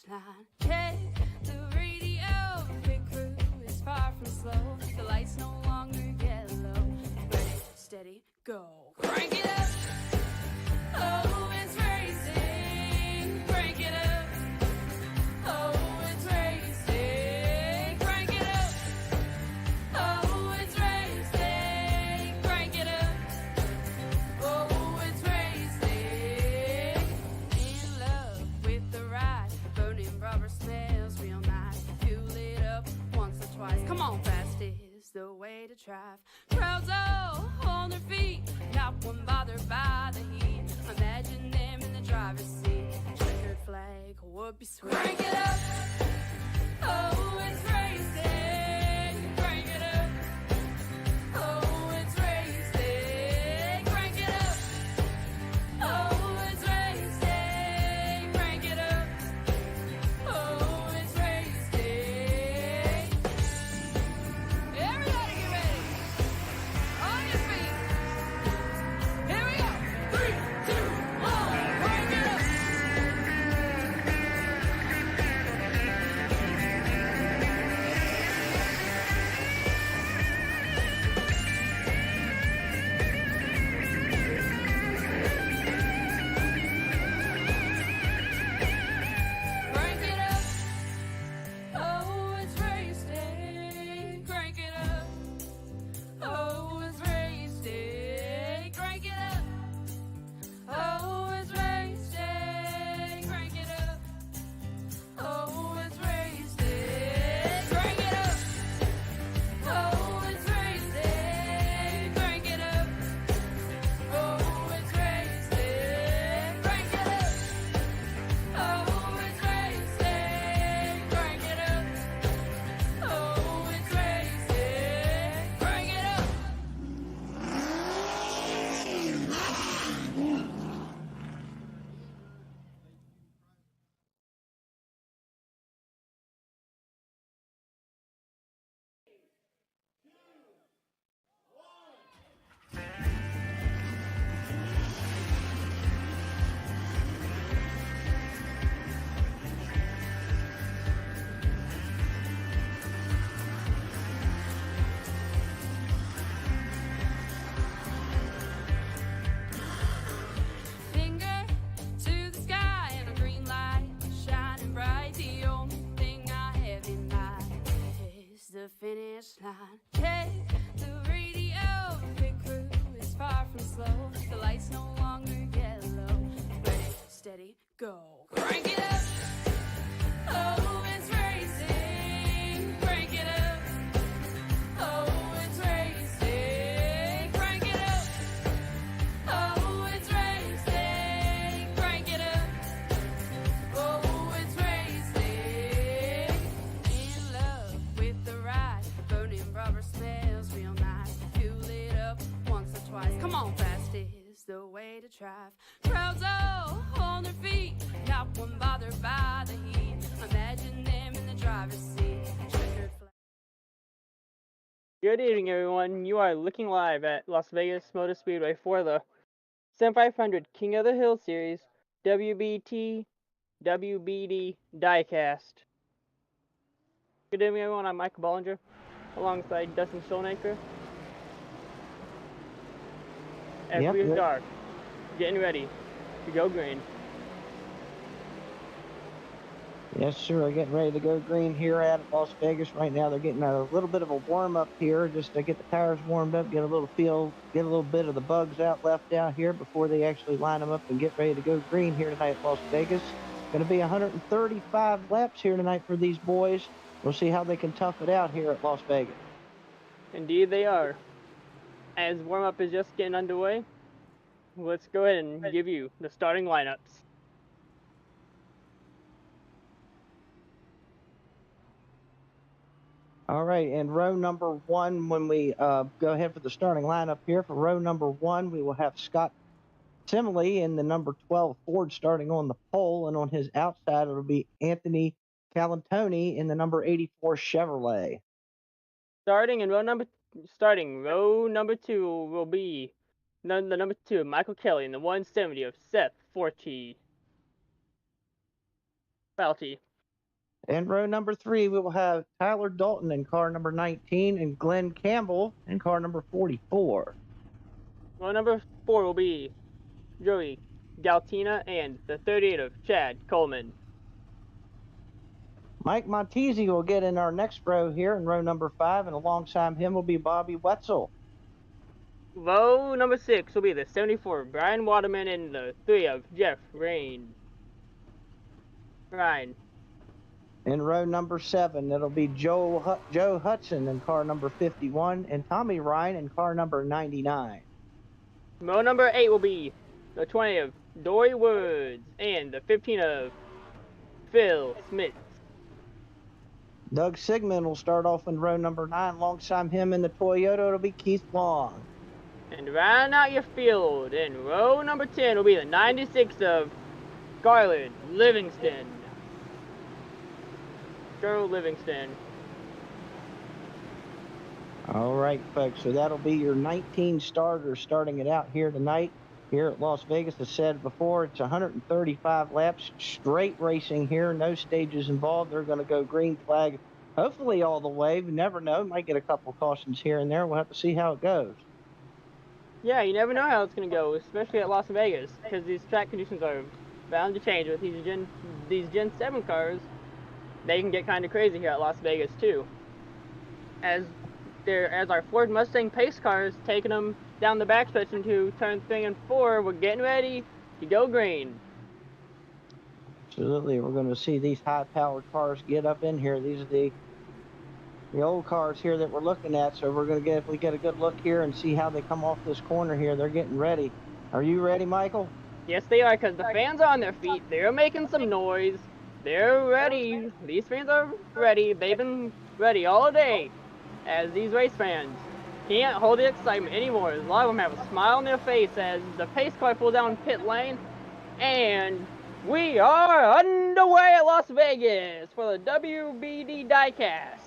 line. Check the radio, pit crew is far from slow. The lights no longer yellow. Ready, steady, go. Crank it up. Oh, it's racing. Crank it up. Oh, it's racing. Crank it up. Oh, it's racing. Crank it up. Oh, it's racing. In love with the ride. Burning rubber smells real nice. Fuel it up once or twice. Come on, fast is the way to drive. Crowds all on their feet. Not one bothered by the heat. Imagine them in the driver's seat. Checkered flag would be sweet. Crank it up. Oh, it's racing. Crank it up. Oh, it's racing. Crank it up. Oh, it's racing. Crank it up. Oh, it's racing. Everybody get ready. On your feet. Here we go. 3, 2, 1. Crank it up. Crank it up. Oh, it's racing. Crank it up. Oh, it's racing. Crank it up. Oh, it's racing. Crank it up. Oh, it's racing. Crank it up. Oh, it's racing. Crank it up. Oh, it's racing. Crank it up. Oh, it's racing. Crank it up. Oh, it's racing. Crank it up. Finger to the sky and a green light shining bright. The only thing I have in mind is the finish line. Check the radio, pit crew is far from slow. The lights no longer yellow. Ready, steady, go. Crank it up. Oh, it's racing. Crank it up. Oh, it's racing. Crank it up. Oh, it's racing. Crank it up. Oh, it's racing. In love with the ride. Burning rubber smells real nice. Fuel it up once or twice. Come on, fast is the way to drive. Crowds all on their feet. Not one bothered by the heat. Imagine them in the driver's seat. Checkered flag. Good evening, everyone. You are looking live at Las Vegas Motor Speedway for the 7500 King of the Hill Series WBD Diecast. Good evening, everyone. I'm Michael Bollinger, alongside Dustin Schoenacre. As Yep, we yep. are getting ready to go green. Yes, sir. They're getting ready to go green here at Las Vegas right now. They're getting a little bit of a warm up here just to get the tires warmed up, get a little feel, get a little bit of the bugs left out here before they actually line them up and get ready to go green here tonight at Las Vegas. Going to be 135 laps here tonight for these boys. We'll see how they can tough it out here at Las Vegas. Indeed, they are. As warm up is just getting underway, let's go ahead and give you the starting lineups. All right, and row number one, when we go ahead for the starting lineup here, for row number one, we will have Scott Simile in the number 12 Ford starting on the pole, and on his outside, it'll be Anthony Calantoni in the number 84 Chevrolet. Starting row number two will be the number 2, Michael Kelly, in the 170 of Seth Falty. In row number 3, we will have Tyler Dalton in car number 19 and Glenn Campbell in car number 44. Row number 4 will be Joey Galtina and the 38 of Chad Coleman. Mike Montesi will get in our next row here in row number 5, and alongside him will be Bobby Wetzel. Row number 6 will be the 74 Brian Waterman and the 3 of Jeff Ryan. In row number 7, it'll be Joe Hudson in car number 51 and Tommy Ryan in car number 99. Row number 8 will be the 20 of Dory Woods and the 15 of Phil Smith. Doug Sigmund will start off in row number 9. Alongside him in the Toyota, it'll be Keith Long. And round out your field in row number 10 will be the 96 of Garland Livingston. Joe Livingston. All right, folks, so that'll be your 19 starters starting it out here tonight here at Las Vegas. As said before, it's 135 laps, straight racing here, no stages involved. They're going to go green flag, hopefully all the way. We never know. Might get a couple of cautions here and there. We'll have to see how it goes. Yeah, you never know how it's going to go, especially at Las Vegas, because these track conditions are bound to change with these Gen 7 cars. They can get kind of crazy here at Las Vegas too. As our Ford Mustang pace cars taking them down the backstretch into turn 3 and 4, we're getting ready to go green. Absolutely, we're going to see these high-powered cars get up in here. These are the old cars here that we're looking at. So we're going to if we get a good look here and see how they come off this corner here. They're getting ready. Are you ready, Michael? Yes, they are, because the fans are on their feet. They're making some noise. They're ready. These fans are ready. They've been ready all day. As these race fans can't hold the excitement anymore. A lot of them have a smile on their face as the pace car pulls down pit lane. And we are underway at Las Vegas for the WBD Diecast.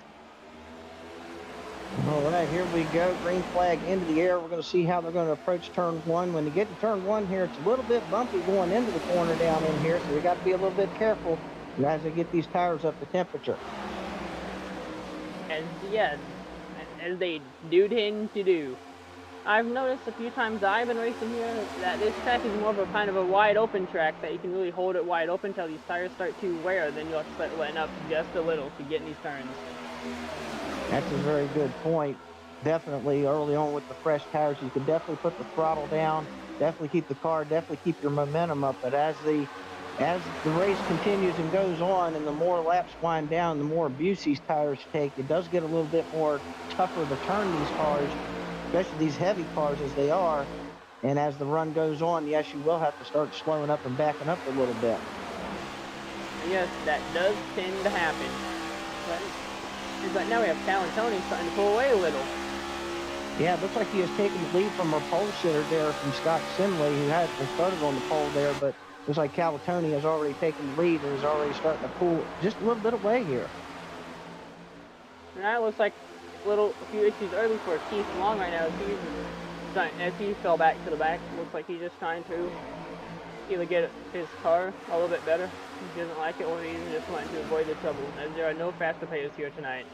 All right, here we go. Green flag into the air. We're going to see how they're going to approach turn 1. When you get to turn 1 here, it's a little bit bumpy going into the corner down in here, so you got to be a little bit careful as they get these tires up to temperature. As they do tend to do. I've noticed a few times I've been racing here that this track is more of a kind of a wide open track that you can really hold it wide open until these tires start to wear. Then you'll have to start letting up just a little to get in these turns. That's a very good point. Definitely early on with the fresh tires, you could definitely put the throttle down, definitely keep the car, definitely keep your momentum up. But as the race continues and goes on and the more laps wind down, the more abuse these tires take, it does get a little bit more tougher to turn these cars, especially these heavy cars as they are. And as the run goes on, yes, you will have to start slowing up and backing up a little bit. Yes, that does tend to happen. But now we have Tony starting to pull away a little. Yeah, it looks like he has taken the lead from our pole sitter there from Scott Simley, who had started on the pole there, but looks like Calatoni has already taken the lead and is already starting to pull just a little bit away here. And that looks like a few issues early for Keith Long right now as he fell back to the back. Looks like he's just trying to either get his car a little bit better. He doesn't like it, or he's just wanting to avoid the trouble, as there are no fast repairs here tonight.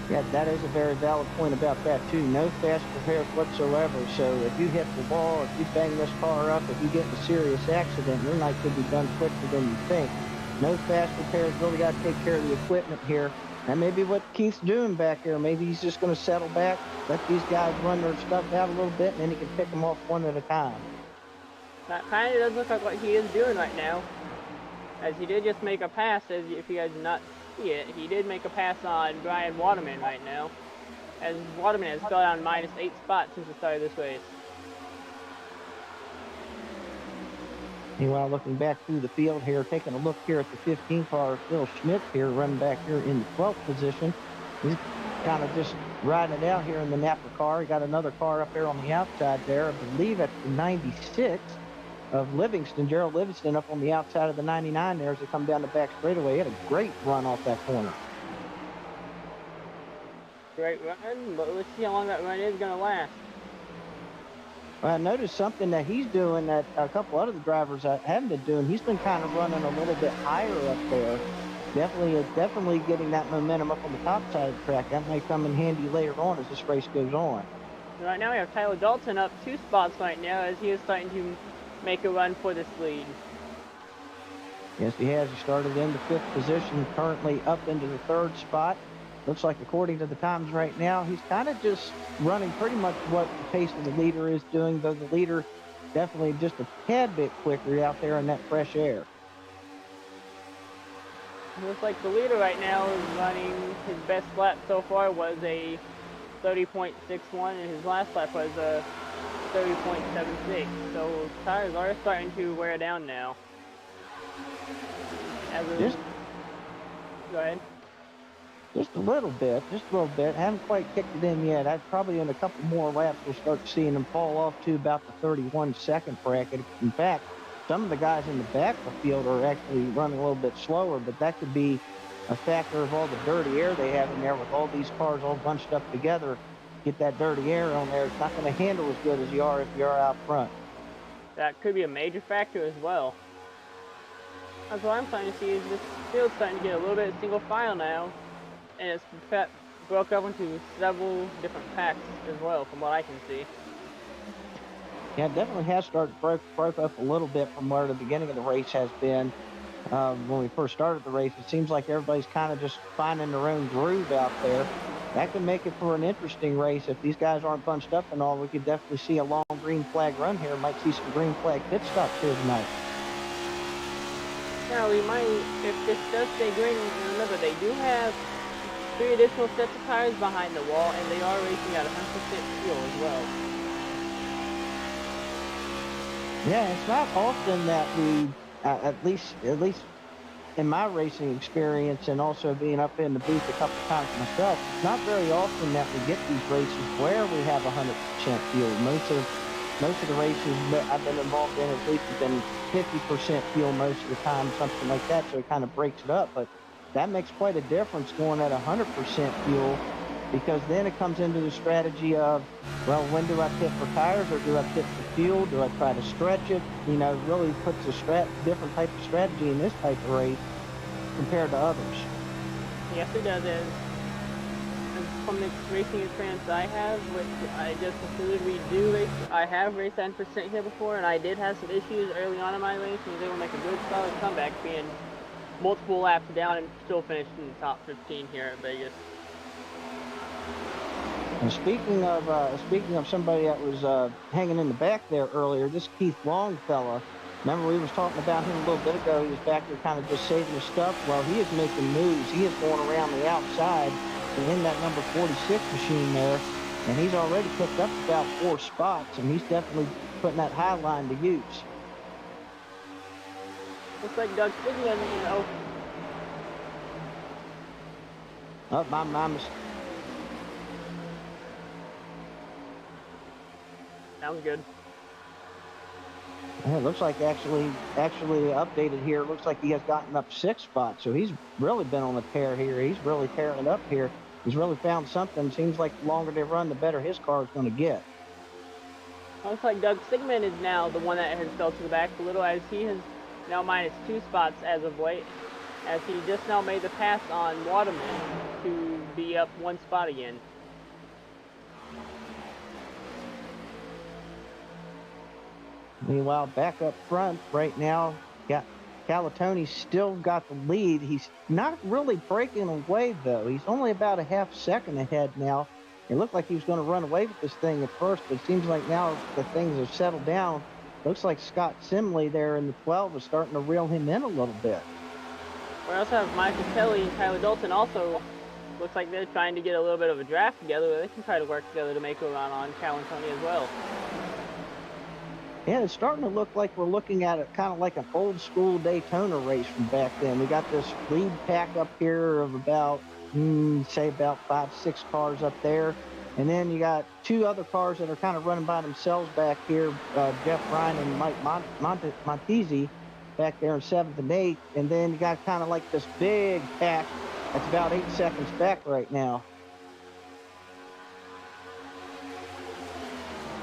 Yeah, that is a very valid point about that too. No fast repairs whatsoever. So if you hit the wall, if you bang this car up, if you get in a serious accident, your night could be done quicker than you think. No fast repairs. Really got to take care of the equipment here. That may be what Keith's doing back here. Maybe he's just going to settle back, let these guys run their stuff out a little bit, and then he can pick them off one at a time. That kind of does look like what he is doing right now, as he did just make a pass. As if you guys did not see it, he did make a pass on Brian Waterman right now, as Waterman has fell down -8 spots since the start of this race. Meanwhile, looking back through the field here, taking a look here at the 15 car, Phil Schmidt here running back here in the 12th position. He's kind of just riding it out here in the Napa car. He got another car up there on the outside there. I believe at the 96 of Livingston, Gerald Livingston, up on the outside of the 99 there as they come down the back straightaway. He had a great run off that corner. Great run, but let's see how long that run is going to last. I noticed something that he's doing that a couple other drivers haven't been doing. He's been kind of running a little bit higher up there definitely getting that momentum up on the top side of the track. That might come in handy later on as this race goes on. Right now we have Tyler Dalton up 2 spots right now as he is starting to make a run for this lead. Yes, he has. He started in the 5th position, currently up into the 3rd spot. Looks like, according to the times right now, he's kind of just running pretty much what the pace of the leader is doing, though the leader definitely just a tad bit quicker out there in that fresh air. Looks like the leader right now is running, his best lap so far was a 30.61, and his last lap was a 30.76. So tires are starting to wear down now. Go ahead. Just a little bit. Haven't quite kicked it in yet. I'd probably in a couple more laps we'll start seeing them fall off to about the 31-second bracket. In fact, some of the guys in the back of the field are actually running a little bit slower, but that could be a factor of all the dirty air they have in there with all these cars all bunched up together. Get that dirty air on there. It's not going to handle as good as you are if you are out front. That could be a major factor as well. That's what I'm starting to see is this field's starting to get a little bit single file now, and it's broke up into several different packs as well, from what I can see. Yeah, it definitely has started broke up a little bit from where the beginning of the race has been. When we first started the race, it seems like everybody's kind of just finding their own groove out there. That could make it for an interesting race. If these guys aren't bunched up and all, we could definitely see a long green flag run here. Might see some green flag pit stops here tonight. Now, we might, if this does stay green, remember they do have 3 additional sets of tires behind the wall, and they are racing at 100% fuel as well. Yeah, it's not often that we, at least in my racing experience and also being up in the booth a couple times myself, it's not very often that we get these races where we have 100% fuel. Most of the races that I've been involved in at least have been 50% fuel most of the time, something like that, so it kind of breaks it up. But that makes quite a difference going at 100% fuel, because then it comes into the strategy of, well, when do I pit for tires or do I pit for fuel? Do I try to stretch it? You know, it really puts a different type of strategy in this type of race compared to others. Yes, it does. And from the racing experience I have, which I just concluded we do race, I have raced 10% here before, and I did have some issues early on in my race, and was able to make a good solid comeback, being multiple laps down and still finished in the top 15 here at Vegas. And speaking of somebody that was hanging in the back there earlier, this Keith Long fella, remember we was talking about him a little bit ago. He was back there kind of just saving his stuff. Well, he is making moves. He is going around the outside and in that number 46 machine there, and he's already picked up about 4 spots, and he's definitely putting that high line to use. Looks like Doug Sigmund, you know. Oh, my mistake. Sounds good. Yeah, it looks like actually updated here. It looks like he has gotten up 6 spots, so he's really been on a tear here. He's really tearing it up here. He's really found something. Seems like the longer they run, the better his car is going to get. Looks like Doug Sigmund is now the one that has fell to the back a little, as he has now minus 2 spots as of late, as he just now made the pass on Waterman to be up 1 spot again. Meanwhile, back up front right now, Calatoni's still got the lead. He's not really breaking away, though. He's only about a half second ahead now. It looked like he was going to run away with this thing at first, but it seems like now that things have settled down, looks like Scott Simley there in the 12 is starting to reel him in a little bit. We also have Michael Kelly and Tyler Dalton also. Looks like they're trying to get a little bit of a draft together where they can try to work together to make a run on Calatoni as well. Yeah, it's starting to look like we're looking at it kind of like an old school Daytona race from back then. We got this lead pack up here of about, say about 5-6 cars up there. And then you got 2 other cars that are kind of running by themselves back here, Jeff Ryan and Mike Montesi back there in 7th and 8th. And then you got kind of like this big pack that's about 8 seconds back right now.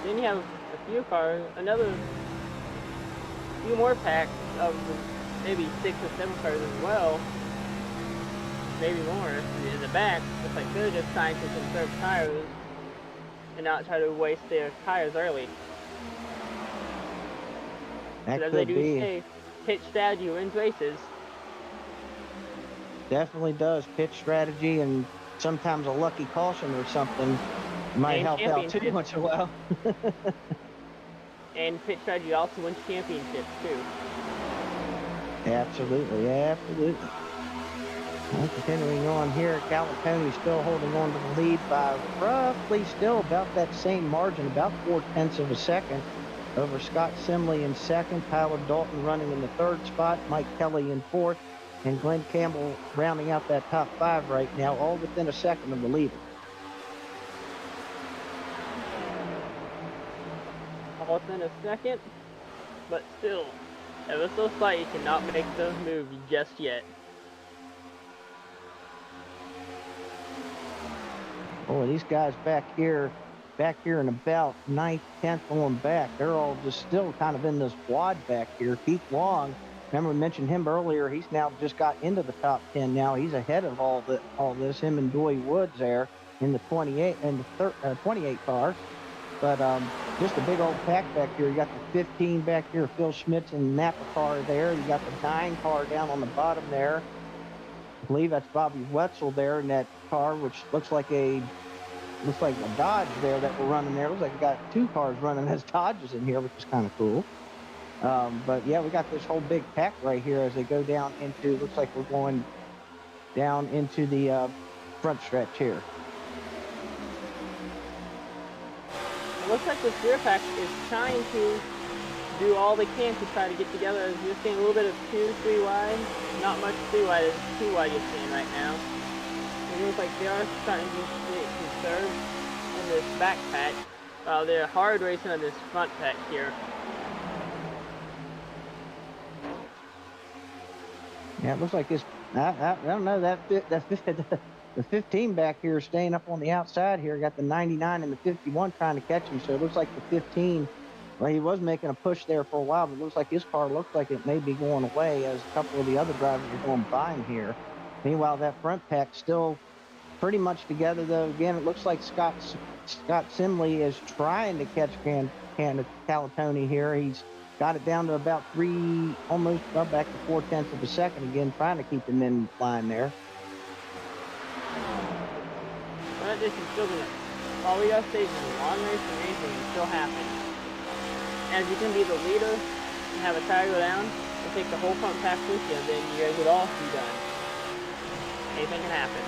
Then you have a few cars, few more packs of maybe 6 or 7 cars as well. maybe more in the back. Looks like they're just trying to conserve tires and not try to waste their tires early. That But as they could do be. say, pitch strategy wins races. Definitely does. Pitch strategy and sometimes a lucky caution or something might And help out too championships. once in a while. And pitch strategy also wins championships too. Absolutely, absolutely. Well, continuing on here, Calatoni still holding on to the lead by roughly still about that same margin, about 0.4 of a second over Scott Simley in second, Tyler Dalton running in the third spot, Mike Kelly in fourth, and Glenn Campbell rounding out that top five right now, all within a second of the leader. All within a second, but still, ever so slightly, cannot make the move just yet. Boy, these guys back here in about 9th, 10th on back, they're all just still kind of in this quad back here. Keith Long, remember we mentioned him earlier, he's now just got into the top 10 now. He's ahead of all this, him and Doy Woods there in the 28 and the 28 car. But just a big old pack back here. You got the 15 back here, Phil Schmitz and Napa car there. You got the 9 car down on the bottom there. I believe that's Bobby Wetzel there in that car, which looks like a Dodge there that we're running there. Looks like we got 2 cars running as Dodges in here, which is kind of cool. But yeah, we got this whole big pack right here as they go down into, looks like we're going down into the front stretch here. It looks like this rear pack is trying to do all they can to try to get together. You're seeing a little bit of 2-3 wide, not much 3 wide, it's 2 wide you're seeing right now. It looks like they are starting to conserve in this back pack, while they're hard racing on this front pack here. Yeah, it looks like this. I don't know the 15 back here is staying up on the outside here. Got the 99 and the 51 trying to catch him. So it looks like the 15. Well, he was making a push there for a while, but it looks like his car looks like it may be going away as a couple of the other drivers are going by him here. Meanwhile, that front pack still pretty much together, though. Again, it looks like Scott Simley is trying to catch Calatoni here. He's got it down to about 3, almost back to 0.4 of a second again, trying to keep him in line there. But this is still gonna, all we gotta say is a long race and anything can still happen. As you can be the leader and have a tire go down and take the whole front pack with you, then you guys would all be done. Anything can happen.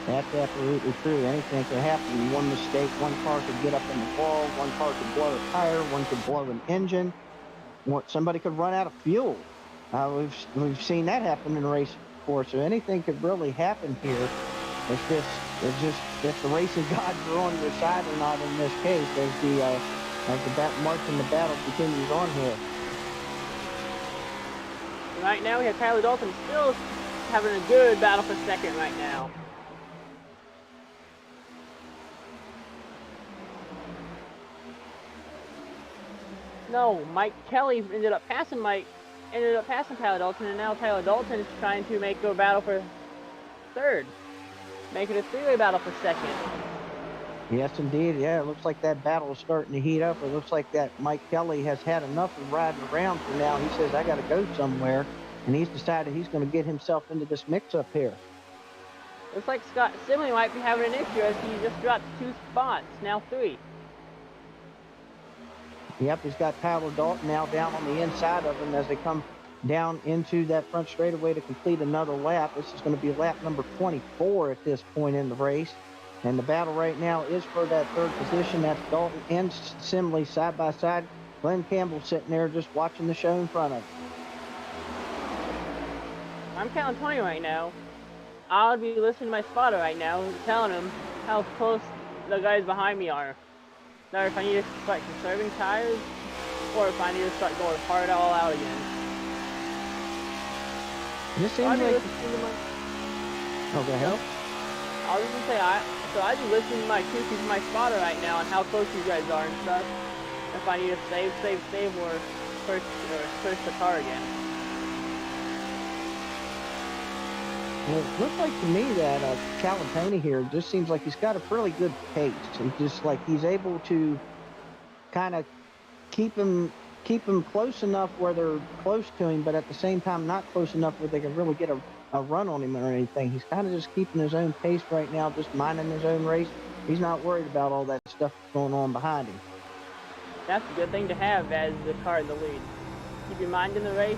That's absolutely true. Anything could happen. One mistake, one car could get up in the wall, one car could blow a tire, one could blow an engine, somebody could run out of fuel. We've seen that happen in racing before, so anything could really happen here. It's just if the racing gods are on your side or not in this case, as the march and the battle continues on here. Right now we have Tyler Dalton still having a good battle for second right now. No, Mike Kelly ended up passing Tyler Dalton, and now Tyler Dalton is trying to make a battle for third. Make it a 3-way battle for second. Yes, indeed. Yeah, it looks like that battle is starting to heat up. It looks like that Mike Kelly has had enough of riding around for now. He says, I got to go somewhere, and he's decided he's going to get himself into this mix-up here. Looks like Scott Simley might be having an issue as he just dropped 2 spots, now 3. Yep, he's got Tyler Dalton now down on the inside of him as they come down into that front straightaway to complete another lap. This is going to be lap number 24 at this point in the race. And the battle right now is for that third position. That's Dalton and Simley side by side. Glenn Campbell sitting there just watching the show in front of him. I'm Calatoni right now. I'll be listening to my spotter right now, telling him how close the guys behind me are. Now if I need to start conserving tires, or if I need to start going hard all out again. This seems like... Oh, go ahead. I was just gonna say, I just listening to my QC from my spotter right now on how close you guys are and stuff. If I need to save, or push the car again. Well, it looks like to me that Calatoni here just seems like he's got a really good pace. He just like he's able to kind of keep him keep him close enough where they're close to him, but at the same time not close enough where they can really get a run on him or anything. He's kind of just keeping his own pace right now, just minding his own race. He's not worried about all that stuff going on behind him. That's a good thing to have as the car in the lead. Keep your mind in the race.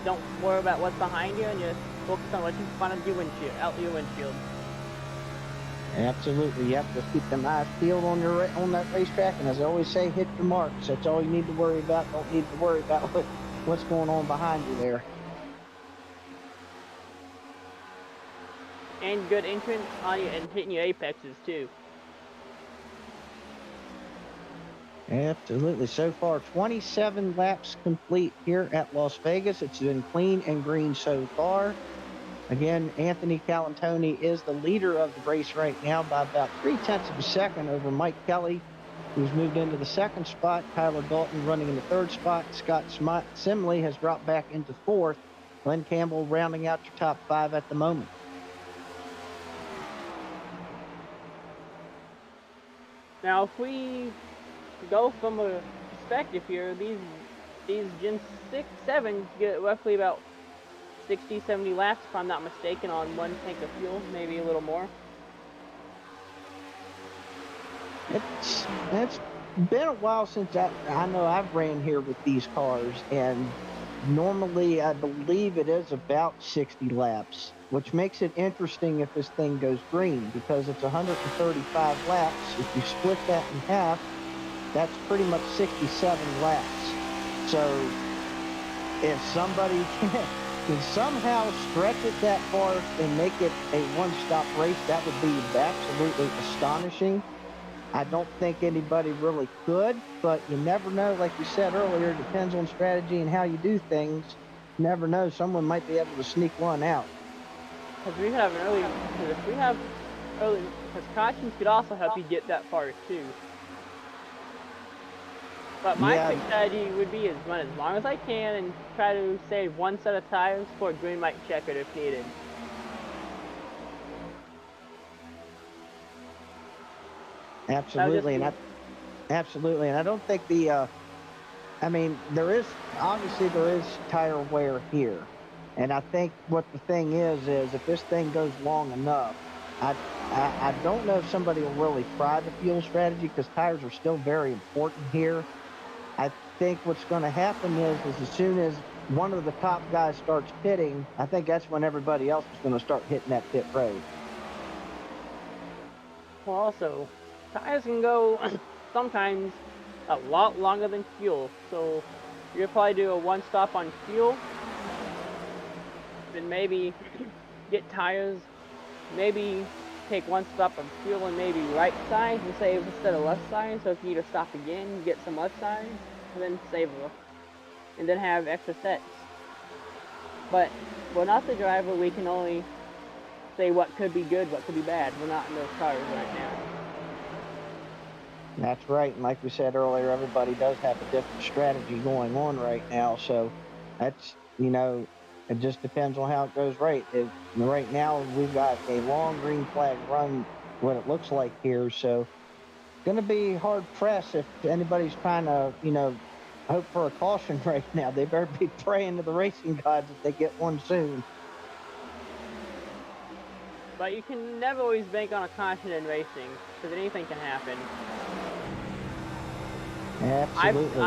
Don't worry about what's behind you, and just focus on what you find out your windshield, out your windshield. Absolutely, yep. Just keep them eyes peeled on on that racetrack, and as I always say, hit your marks. That's all you need to worry about. Don't need to worry about what's going on behind you there. And good entrance on you and hitting your apexes too. Absolutely. So far, 27 laps complete here at Las Vegas. It's been clean and green so far. Again, Anthony Calantoni is the leader of the race right now by about 0.3 of a second over Mike Kelly, who's moved into the second spot. Tyler Dalton running in the third spot. Scott Simley has dropped back into fourth. Glenn Campbell rounding out your top five at the moment. Now, if we go from a perspective here, these Gen 6, 7 get roughly about 60, 70 laps, if I'm not mistaken, on one tank of fuel, maybe a little more. It's been a while since I know I've ran here with these cars, and normally I believe it is about 60 laps, which makes it interesting if this thing goes green because it's 135 laps. If you split that in half, that's pretty much 67 laps. So if somebody can somehow stretch it that far and make it a one-stop race, that would be absolutely astonishing. I don't think anybody really could, but you never know. Like you said earlier, it depends on strategy and how you do things. You never know. Someone might be able to sneak one out. Because cautions could also help you get that far too. But my quick strategy would be is run as long as I can and try to save one set of tires for a green light checkered if needed. Absolutely, and I don't think I mean, there is tire wear here, and I think what the thing is if this thing goes long enough, I don't know if somebody will really try the fuel strategy because tires are still very important here. I think what's going to happen is as soon as one of the top guys starts pitting, I think that's when everybody else is going to start hitting that pit road. Well, also, tires can go sometimes a lot longer than fuel, so you'll probably do a one stop on fuel, then maybe get tires, maybe take one stop on fuel and maybe right side and save instead of left side, so if you need to stop again, you get some left side, and then save them, and then have extra sets. But we're not the driver, we can only say what could be good, what could be bad. We're not in those cars right now. That's right. And like we said earlier, everybody does have a different strategy going on right now. So that's, it just depends on how it goes right. Right now, we've got a long green flag run, what it looks like here. So it's going to be hard pressed if anybody's trying to, hope for a caution right now. They better be praying to the racing gods that they get one soon. But you can never always bank on a caution in racing, because anything can happen. Absolutely.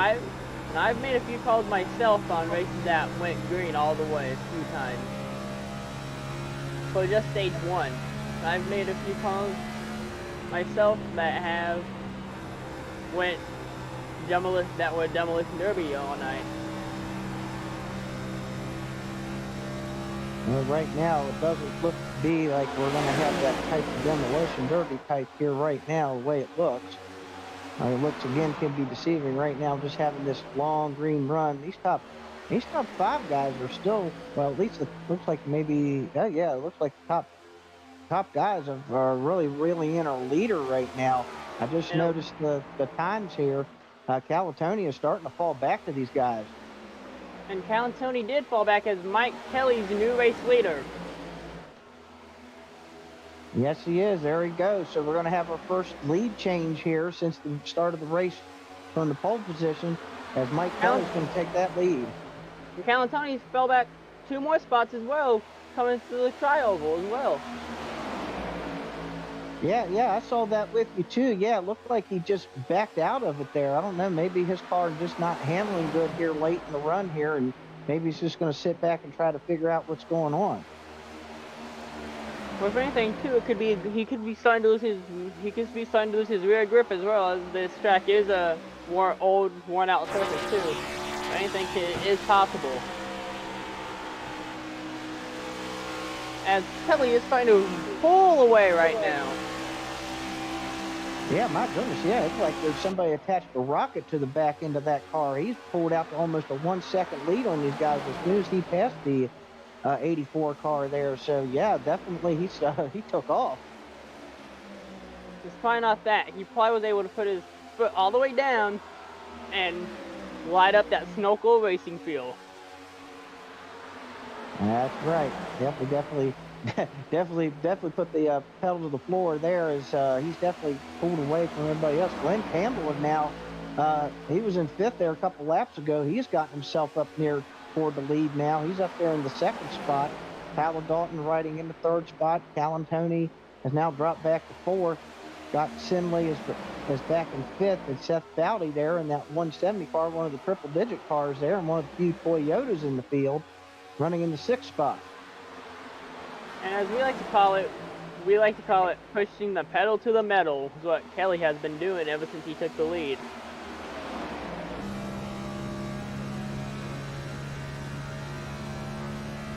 I've made a few calls myself on races that went green all the way a few times. For just stage 1. I've made a few calls myself that were demolition derby all night. Well, right now, it doesn't look to be like we're going to have that type of demolition derby type here right now, the way it looks. It looks, again, could be deceiving right now, just having this long green run. These top 5 guys are still, well, at least it looks like maybe, it looks like the top guys are really in our leader right now. I just noticed the times here. Calatoni is starting to fall back to these guys. And Calantoni did fall back as Mike Kelly's new race leader. Yes, he is. There he goes. So we're going to have our first lead change here since the start of the race from the pole position, as Mike Kelly's going to take that lead. And Calantoni fell back 2 more spots as well, coming to the tri-oval as well. Yeah, I saw that with you too. Yeah, it looked like he just backed out of it there. I don't know. Maybe his car just not handling good here late in the run here, and maybe he's just going to sit back and try to figure out what's going on. Well, if anything, too, it could be he could be starting to lose his rear grip as well, as this track is a worn out surface too. If anything is possible. As Kelly is starting to pull away right now. Yeah, my goodness, yeah, it's like there's somebody attached a rocket to the back end of that car. He's pulled out to almost a 1 second lead on these guys as soon as he passed the 84 car there. So yeah, definitely he took off. It's probably not that. He probably was able to put his foot all the way down and light up that Snokel racing field. That's right. Definitely put the pedal to the floor there. As he's definitely pulled away from everybody else. Glenn Campbell is now. He was in 5th there a couple laps ago. He's gotten himself up near toward the lead now. He's up there in the 2nd spot. Tyler Dalton riding in the 3rd spot. Calantoni has now dropped back to 4th. Scott Sinley is back in 5th, and Seth Bowdy there in that 170 car, one of the triple-digit cars there, and one of the few Toyotas in the field, running in the 6th spot. And as we like to call it pushing the pedal to the metal, is what Kelly has been doing ever since he took the lead.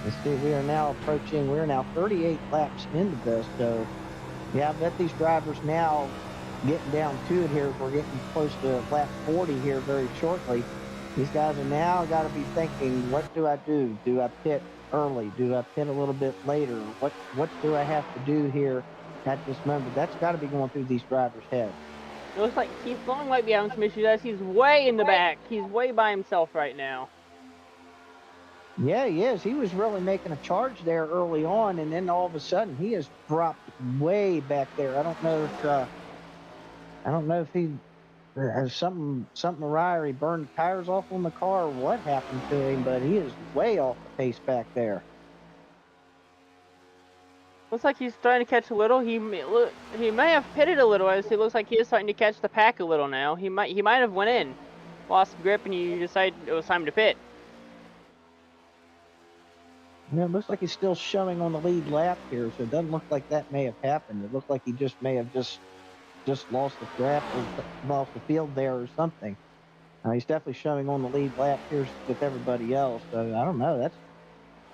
Let's see, we are now 38 laps into this, so yeah, I bet these drivers now getting down to it here. We're getting close to lap 40 here very shortly. These guys are now got to be thinking, what do I do? Do I pit early? Do I pit a little bit later? What do I have to do here at this moment? That's got to be going through these drivers' heads. It looks like Keith Long might be having some issues as he's way in the back. He's way by himself right now. Yeah, he is. He was really making a charge there early on, and then all of a sudden he has dropped way back there. I don't know if he has something awry, or he burned the tires off on the car, or what happened to him, but he is way off the pace back there. Looks like he's trying to catch a little. He may have pitted a little, as it looks like he is starting to catch the pack a little now. He might have went in, lost grip, and he decided it was time to pit. Yeah, it looks like he's still showing on the lead lap here, so it doesn't look like that may have happened. It looked like he just may have just lost the track or lost the field there or something. He's definitely showing on the lead lap here with everybody else. So I don't know.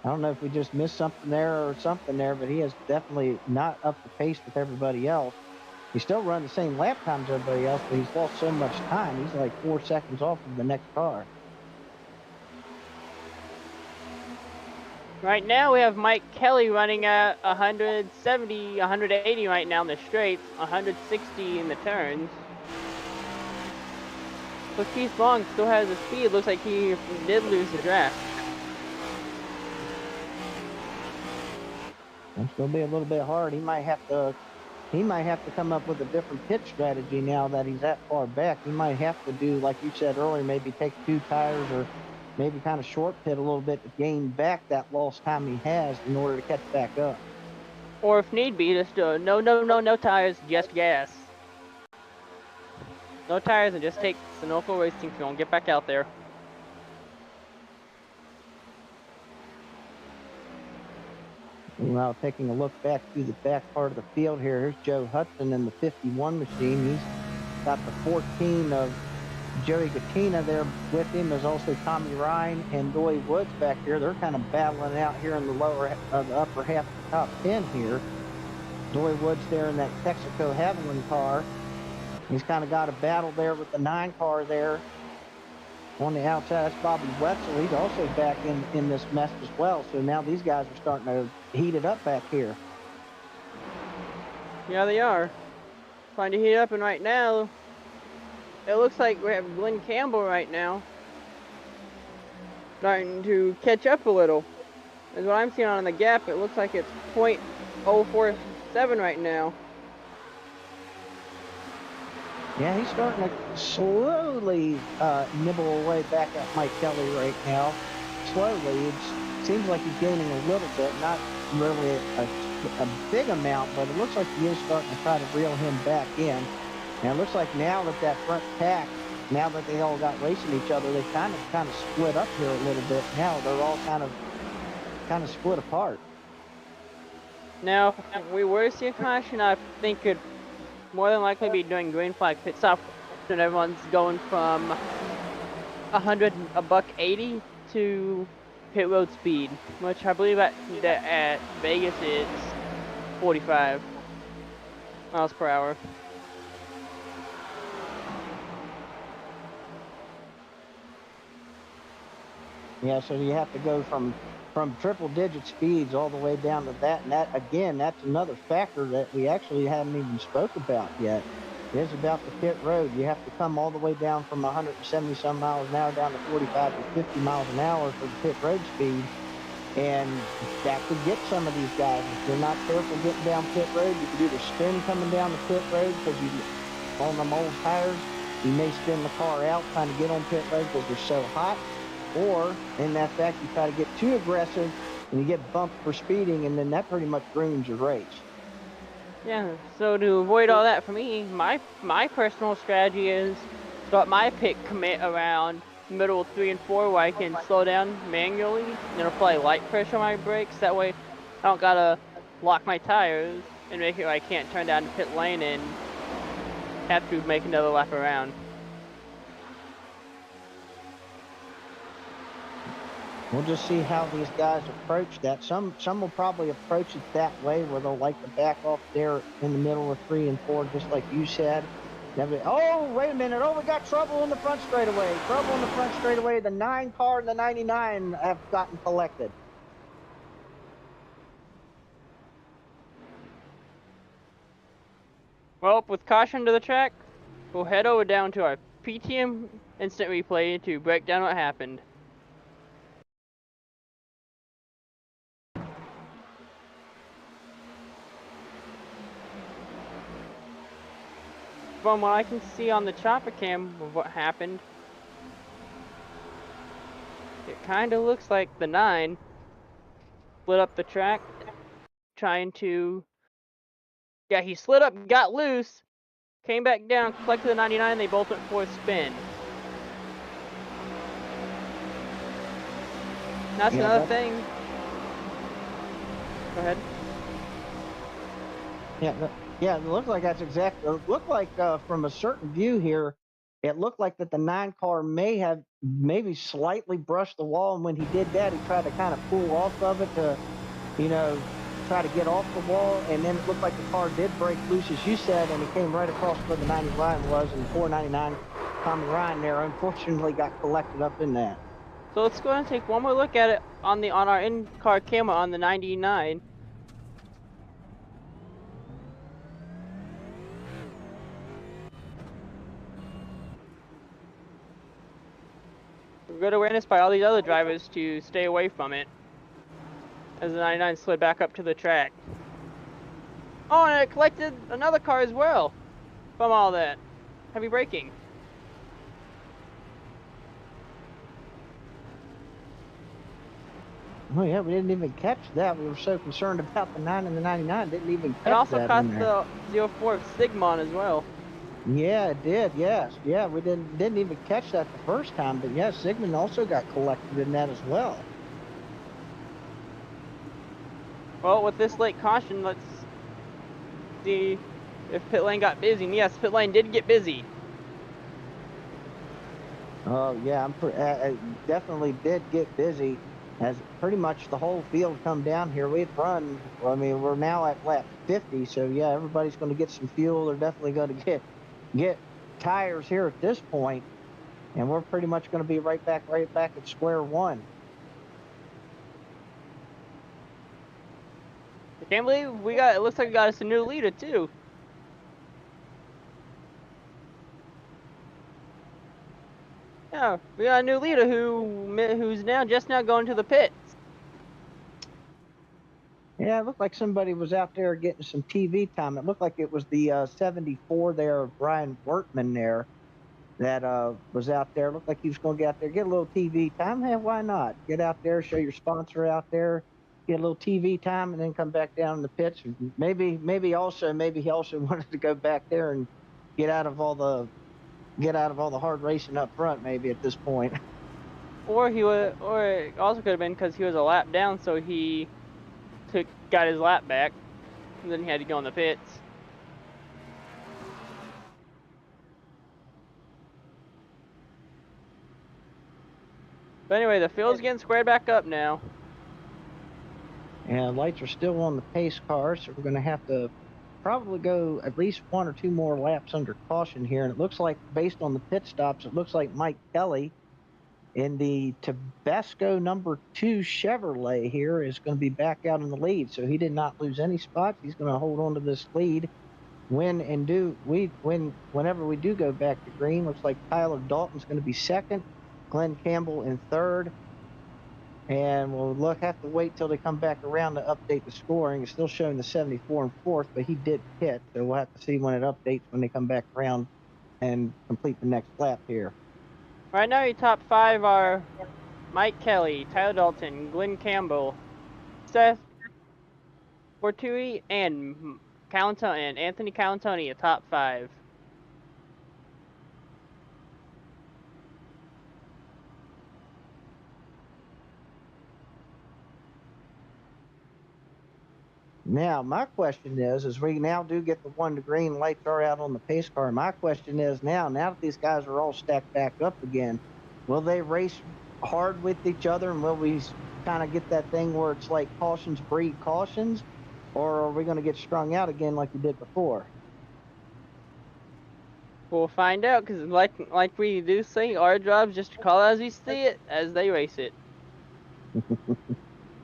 I don't know if we just missed something there or something there, but he is definitely not up to pace with everybody else. He's still running the same lap times as everybody else, but he's lost so much time. He's like 4 seconds off of the next car. Right now we have Mike Kelly running at 170, 180 right now in the straights, 160 in the turns. But Keith Long still has the speed. Looks like he did lose the draft. It's going to be a little bit hard. He might have to come up with a different pit strategy now that he's that far back. He might have to do, like you said earlier, maybe take 2 tires or maybe kind of short pit a little bit to gain back that lost time he has in order to catch back up. Or if need be, just no tires, just gas. No tires and just take Sunoco Racing Fuel and get back out there. Now taking a look back through the back part of the field here, here's Joe Hudson in the 51 machine. He's got the 14 of Joey Gattina there with him. There's also Tommy Ryan and Doy Woods back here. They're kind of battling out here in the the upper half of the top 10 here. Doy Woods there in that Texaco Haviland car. He's kind of got a battle there with the 9 car there on the outside. That's Bobby Wetzel. He's also back in this mess as well. So now these guys are starting to heat it up back here. Yeah, they are. Trying to heat up, and right now, it looks like we have Glenn Campbell right now starting to catch up a little. As what I'm seeing on the gap, it looks like it's 0.04 7 right now. Yeah, he's starting to slowly nibble away back at Mike Kelly right now. Slowly. It seems like he's gaining a little bit, not really a big amount, but it looks like he is starting to try to reel him back in. And it looks like now that front pack, now that they all got racing each other, they kind of split up here a little bit. Now they're all kind of split apart. Now, if we were to see a caution, I think it'd more than likely be doing green flag pit stop, and everyone's going from 100 $180 to pit road speed, which I believe at Vegas it's 45 miles per hour. Yeah, so you have to go from triple digit speeds all the way down to that. And that, again, that's another factor that we actually haven't even spoke about yet. Is about the pit road. You have to come all the way down from 170 some miles an hour down to 45 to 50 miles an hour for the pit road speed. And that could get some of these guys. If you're not careful getting down pit road, you could either spin coming down the pit road because you on them old tires, you may spin the car out trying to get on pit road because they're so hot. Or, in that fact, you try to get too aggressive and you get bumped for speeding, and then that pretty much ruins your race. Yeah, so to avoid all that for me, my personal strategy is start my pit commit around middle 3 and 4 where I can slow down manually and apply light pressure on my brakes. That way I don't gotta lock my tires and make it where I can't turn down the pit lane and have to make another lap around. We'll just see how these guys approach that. Some will probably approach it that way where they'll like to back off there in the middle of 3 and 4, just like you said. Oh, wait a minute. Oh, we got trouble in the front straightaway. Trouble in the front straightaway. The 9 car and the 99 have gotten collected. Well, with caution to the track, we'll head over down to our PTM instant replay to break down what happened. From what I can see on the chopper cam of what happened, it kind of looks like the 9 split up the track, trying to... Yeah, he slid up, got loose, came back down, collected the 99, they both went for a spin. That's another thing. Go ahead. Yeah, it looked like that's exactly. It looked like from a certain view here, it looked like that the 9 car may have maybe slightly brushed the wall, and when he did that, he tried to kind of pull off of it to, try to get off the wall, and then it looked like the car did break loose, as you said, and it came right across where the 99 was, and 499 Tommy Ryan there unfortunately got collected up in that. So let's go ahead and take one more look at it on our in-car camera on the 99. Good awareness by all these other drivers to stay away from it as the 99 slid back up to the track. Oh, and it collected another car as well from all that heavy braking. Oh yeah, we didn't even catch that. We were so concerned about the 9 and the 99, didn't even catch It also that caught in there. the 04 Sigmon as well. Yeah, it did. Yes, yeah, we didn't even catch that the first time, but yeah, Sigmund also got collected in that as well. Well, with this late caution, let's see if pit lane got busy. And yes, pit lane did get busy. Oh yeah, definitely did get busy, as pretty much the whole field come down here. We've run. I mean, we're now at lap 50, so yeah, everybody's going to get some fuel. They're definitely going to get tires here at this point, and we're pretty much going to be right back at square one. I can't believe it looks like we got us a new leader too. Yeah, we got a new leader who's just now going to the pits. Yeah, it looked like somebody was out there getting some TV time. It looked like it was the 74 there of Brian Wortman there that was out there. Looked like he was going to get out there, get a little TV time. Hey, why not? Get out there, show your sponsor out there, get a little TV time, and then come back down in the pits. Maybe he also wanted to go back there and get out of all the hard racing up front. Maybe at this point. Or it also could have been because he was a lap down, so he got his lap back, and then he had to go in the pits. But anyway, the field's getting squared back up now. And lights are still on the pace car, so we're going to have to probably go at least 1 or 2 more laps under caution here. And it looks like, based on the pit stops, it looks like Mike Kelly in the Tabasco number 2 Chevrolet here is going to be back out in the lead. So he did not lose any spots. He's going to hold on to this lead. Whenever we do go back to green, looks like Tyler Dalton's going to be second, Glenn Campbell in third. And we'll have to wait till they come back around to update the scoring. It's still showing the 74 in fourth, but he did pit. So we'll have to see when it updates when they come back around and complete the next lap here. Right now, your top 5 are Mike Kelly, Tyler Dalton, Glenn Campbell, Seth Fortui, and Anthony Calantoni, a top 5. Now, my question is, as we now do get the 1 to green, lights are out on the pace car. My question is now that these guys are all stacked back up again, will they race hard with each other, and will we kind of get that thing where it's like cautions breed cautions, or are we going to get strung out again like we did before? We'll find out, because like we do say, our job's just to call as we see it, as they race it.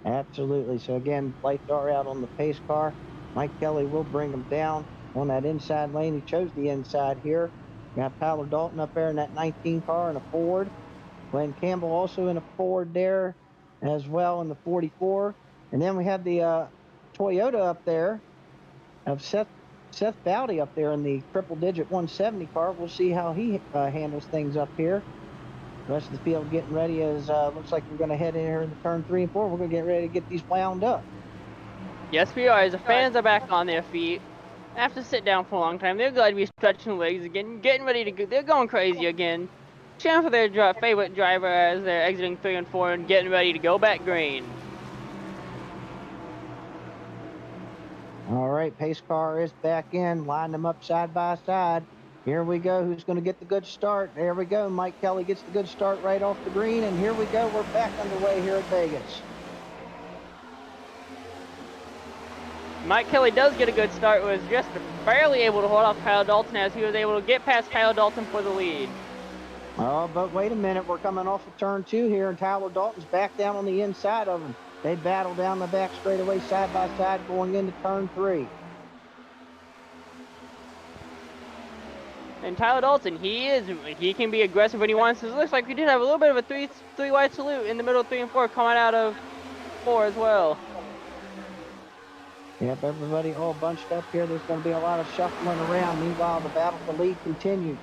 Absolutely. So again, lights are out on the pace car. Mike Kelly will bring them down on that inside lane. He chose the inside here. We got Tyler Dalton up there in that 19 car in a Ford. Glenn Campbell also in a Ford there as well in the 44. And then we have the Toyota up there of Seth Bowdy up there in the triple-digit 170 car. We'll see how he handles things up here. The rest of the field getting ready as looks like we're going to head in here in the turn 3 and 4. We're going to get ready to get these wound up. Yes, we are. As the fans are back on their feet, after sit down for a long time, they're glad to be stretching legs again, getting ready to go. They're going crazy again, cheering for their favorite driver as they're exiting 3 and 4 and getting ready to go back green. All right, pace car is back in. Line them up side by side. Here we go. Who's going to get the good start? There we go. Mike Kelly gets the good start right off the green. And here we go. We're back underway here at Vegas. Mike Kelly does get a good start. Was just barely able to hold off Kyle Dalton as he was able to get past Kyle Dalton for the lead. Oh, but wait a minute. We're coming off of turn 2 here, and Tyler Dalton's back down on the inside of him. They battle down the back straightaway side by side going into turn 3. And Tyler Dalton, he can be aggressive when he wants to. It looks like we did have a little bit of a three wide salute in the middle of 3 and 4 coming out of 4 as well. Yep, everybody all bunched up here. There's going to be a lot of shuffling around. Meanwhile, the battle for lead continues.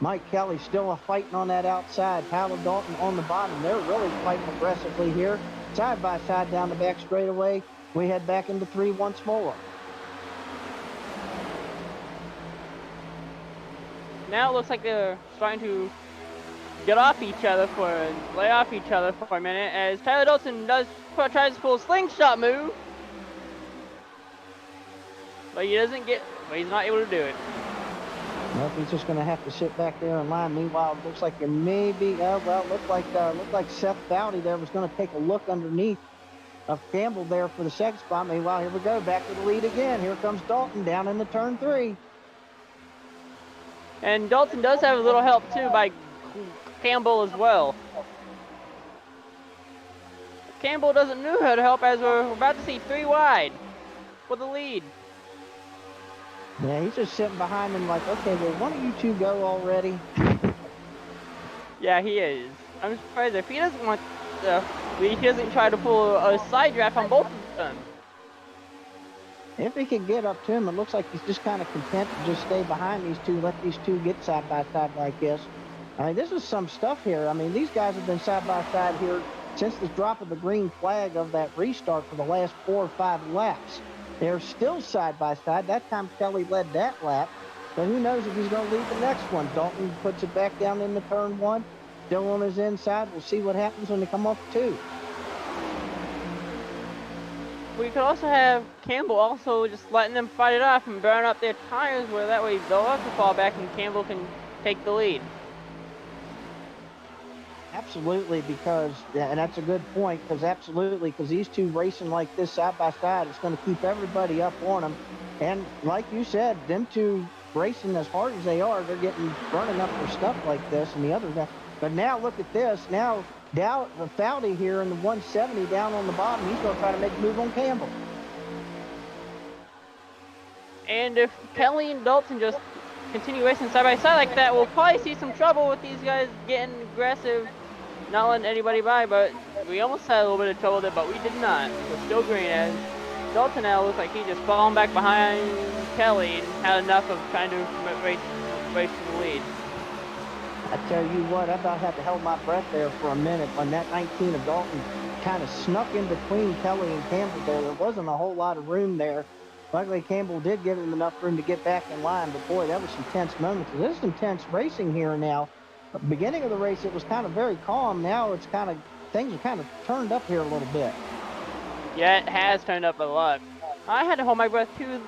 Mike Kelly still fighting on that outside. Tyler Dalton on the bottom. They're really fighting aggressively here. Side by side down the back straightaway. We head back into 3 once more. Now it looks like they're starting to lay off each other for a minute as Tyler Dalton tries to pull a slingshot move, but he's not able to do it. Nope, he's just going to have to sit back there in line. Meanwhile, it looks like there may be, looked like Seth Bowdy there was going to take a look underneath of Campbell there for the second spot. Meanwhile, here we go, back to the lead again. Here comes Dalton down in the turn 3. And Dalton does have a little help too by Campbell as well. Campbell doesn't know how to help as we're about to see 3 wide for the lead. Yeah, he's just sitting behind him like, okay, well, why don't you two go already? Yeah, he is. I'm surprised if he doesn't want he doesn't try to pull a side draft on both of them. If he can get up to him, it looks like he's just kind of content to just stay behind these two, let these two get side by side like this. I mean, this is some stuff here. I mean, these guys have been side by side here since the drop of the green flag of that restart for the last 4 or 5 laps. They're still side by side. That time Kelly led that lap. But who knows if he's going to lead the next one. Dalton puts it back down into turn 1. Still on his inside. We'll see what happens when they come off 2. We could also have Campbell also just letting them fight it off and burn up their tires, where that way they'll have to fall back and Campbell can take the lead. Absolutely, because, and that's a good point, because these two racing like this side by side, it's going to keep everybody up on them. And like you said, them two racing as hard as they are, they're burning up their stuff like this, and the other guy. But now look at this. Now Foudy here in the 170 down on the bottom, he's going to try to make a move on Campbell. And if Kelly and Dalton just continue racing side by side like that, we'll probably see some trouble with these guys getting aggressive, not letting anybody by. But we almost had a little bit of trouble there, but we did not. We're still green, as Dalton now looks like he just fallen back behind Kelly and had enough of trying to race to the lead. I tell you what, I about had to hold my breath there for a minute when that 19 of Dalton kind of snuck in between Kelly and Campbell there. There wasn't a whole lot of room there. Luckily, Campbell did give him enough room to get back in line, but boy, that was some tense moments. This is some tense racing here now. At the beginning of the race, it was kind of very calm. Now it's kind of, things are kind of turned up here a little bit. Yeah, it has turned up a lot. I had to hold my breath too,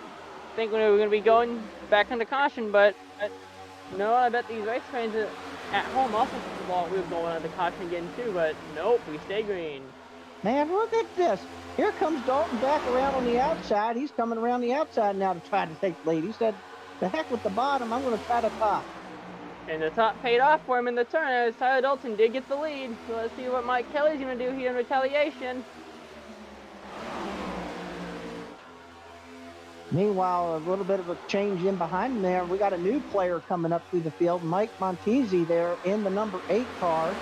thinking we were going to be going back into caution, but no, I bet these race fans at home also thought we were going into caution again too, but nope, we stay green. Man, look at this. Here comes Dalton back around on the outside. He's coming around the outside now to try to take the lead. He said, the heck with the bottom, I'm going to try the top. And the top paid off for him in the turn, as Tyler Dalton did get the lead. So let's see what Mike Kelly's going to do here in retaliation. Meanwhile, a little bit of a change in behind him there. We got a new player coming up through the field, Mike Montesi there in the number 8 car.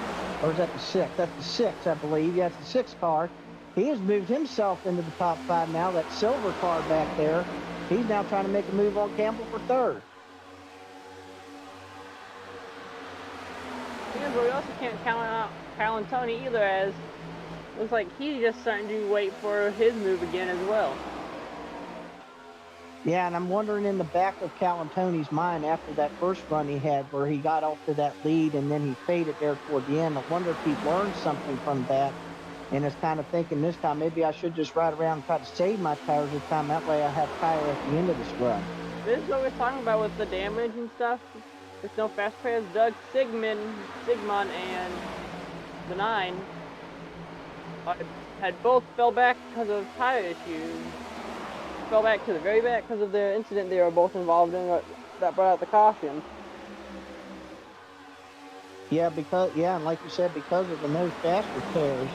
Or is that the 6? That's the 6, I believe. Yeah, it's the 6 car. He has moved himself into the top 5 now. That silver car back there. He's now trying to make a move on Campbell for 3rd. Yeah, but we also can't count out Callan Tony either, as looks like he's just starting to wait for his move again as well. Yeah, and I'm wondering in the back of Tony's mind after that first run he had where he got off to that lead and then he faded there toward the end. I wonder if he learned something from that and is kind of thinking this time maybe I should just ride around and try to save my tires this time. That way I have tire at the end of this run. This is what we're talking about with the damage and stuff. There's no fast players. Doug Sigmund, and the 9 had both fell back because of tire issues. Fell back to the very back because of the incident they were both involved in that brought out the caution. Yeah, and like you said, because of the no fast repairs,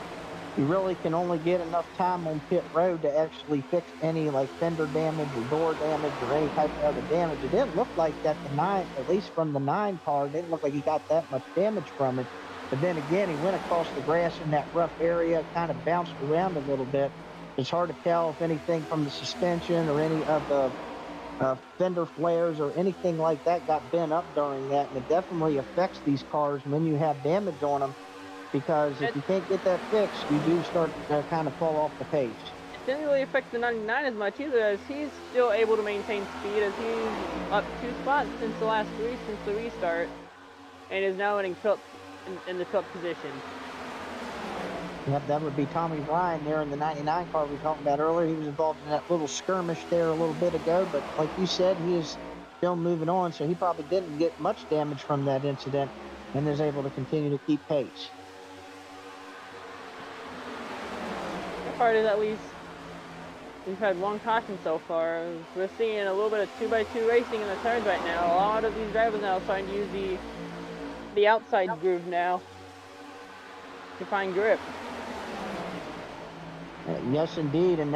you really can only get enough time on pit road to actually fix any like fender damage or door damage or any type of other damage. It didn't look like that the 9, at least from the 9 car, it didn't look like he got that much damage from it. But then again, he went across the grass in that rough area, kind of bounced around a little bit. It's hard to tell if anything from the suspension or any of the fender flares or anything like that got bent up during that. And it definitely affects these cars when you have damage on them, because if you can't get that fixed, you do start to kind of fall off the pace. It didn't really affect the 99 as much either, as he's still able to maintain speed, as he's up 2 spots since the last 3 since the restart, and is now in the 12th position. Yep, that would be Tommy Ryan there in the 99 car we talked about earlier. He was involved in that little skirmish there a little bit ago, but like you said, he is still moving on, so he probably didn't get much damage from that incident and is able to continue to keep pace. The part is at least we've had 1 caution so far. We're seeing a little bit of 2x2 racing in the turns right now. A lot of these drivers now are starting to use the outside groove now to find grip. Yes, indeed, and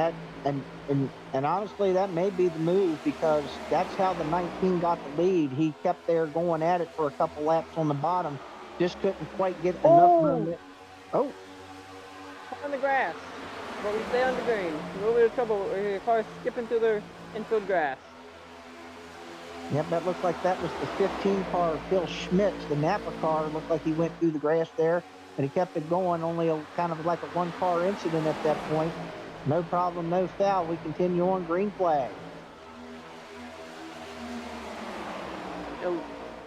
honestly, that may be the move, because that's how the 19 got the lead. He kept there going at it for a couple laps on the bottom, just couldn't quite get enough movement. Oh, on the grass. but we stay on the green. A little bit of trouble. Our car's skipping through the infield grass. Yep, that looked like that was the 15 car of Phil Schmitz. The Napa car looked like he went through the grass there, and he kept it going. Only a kind of like a one-car incident at that point. No problem, no foul. We continue on, green flag.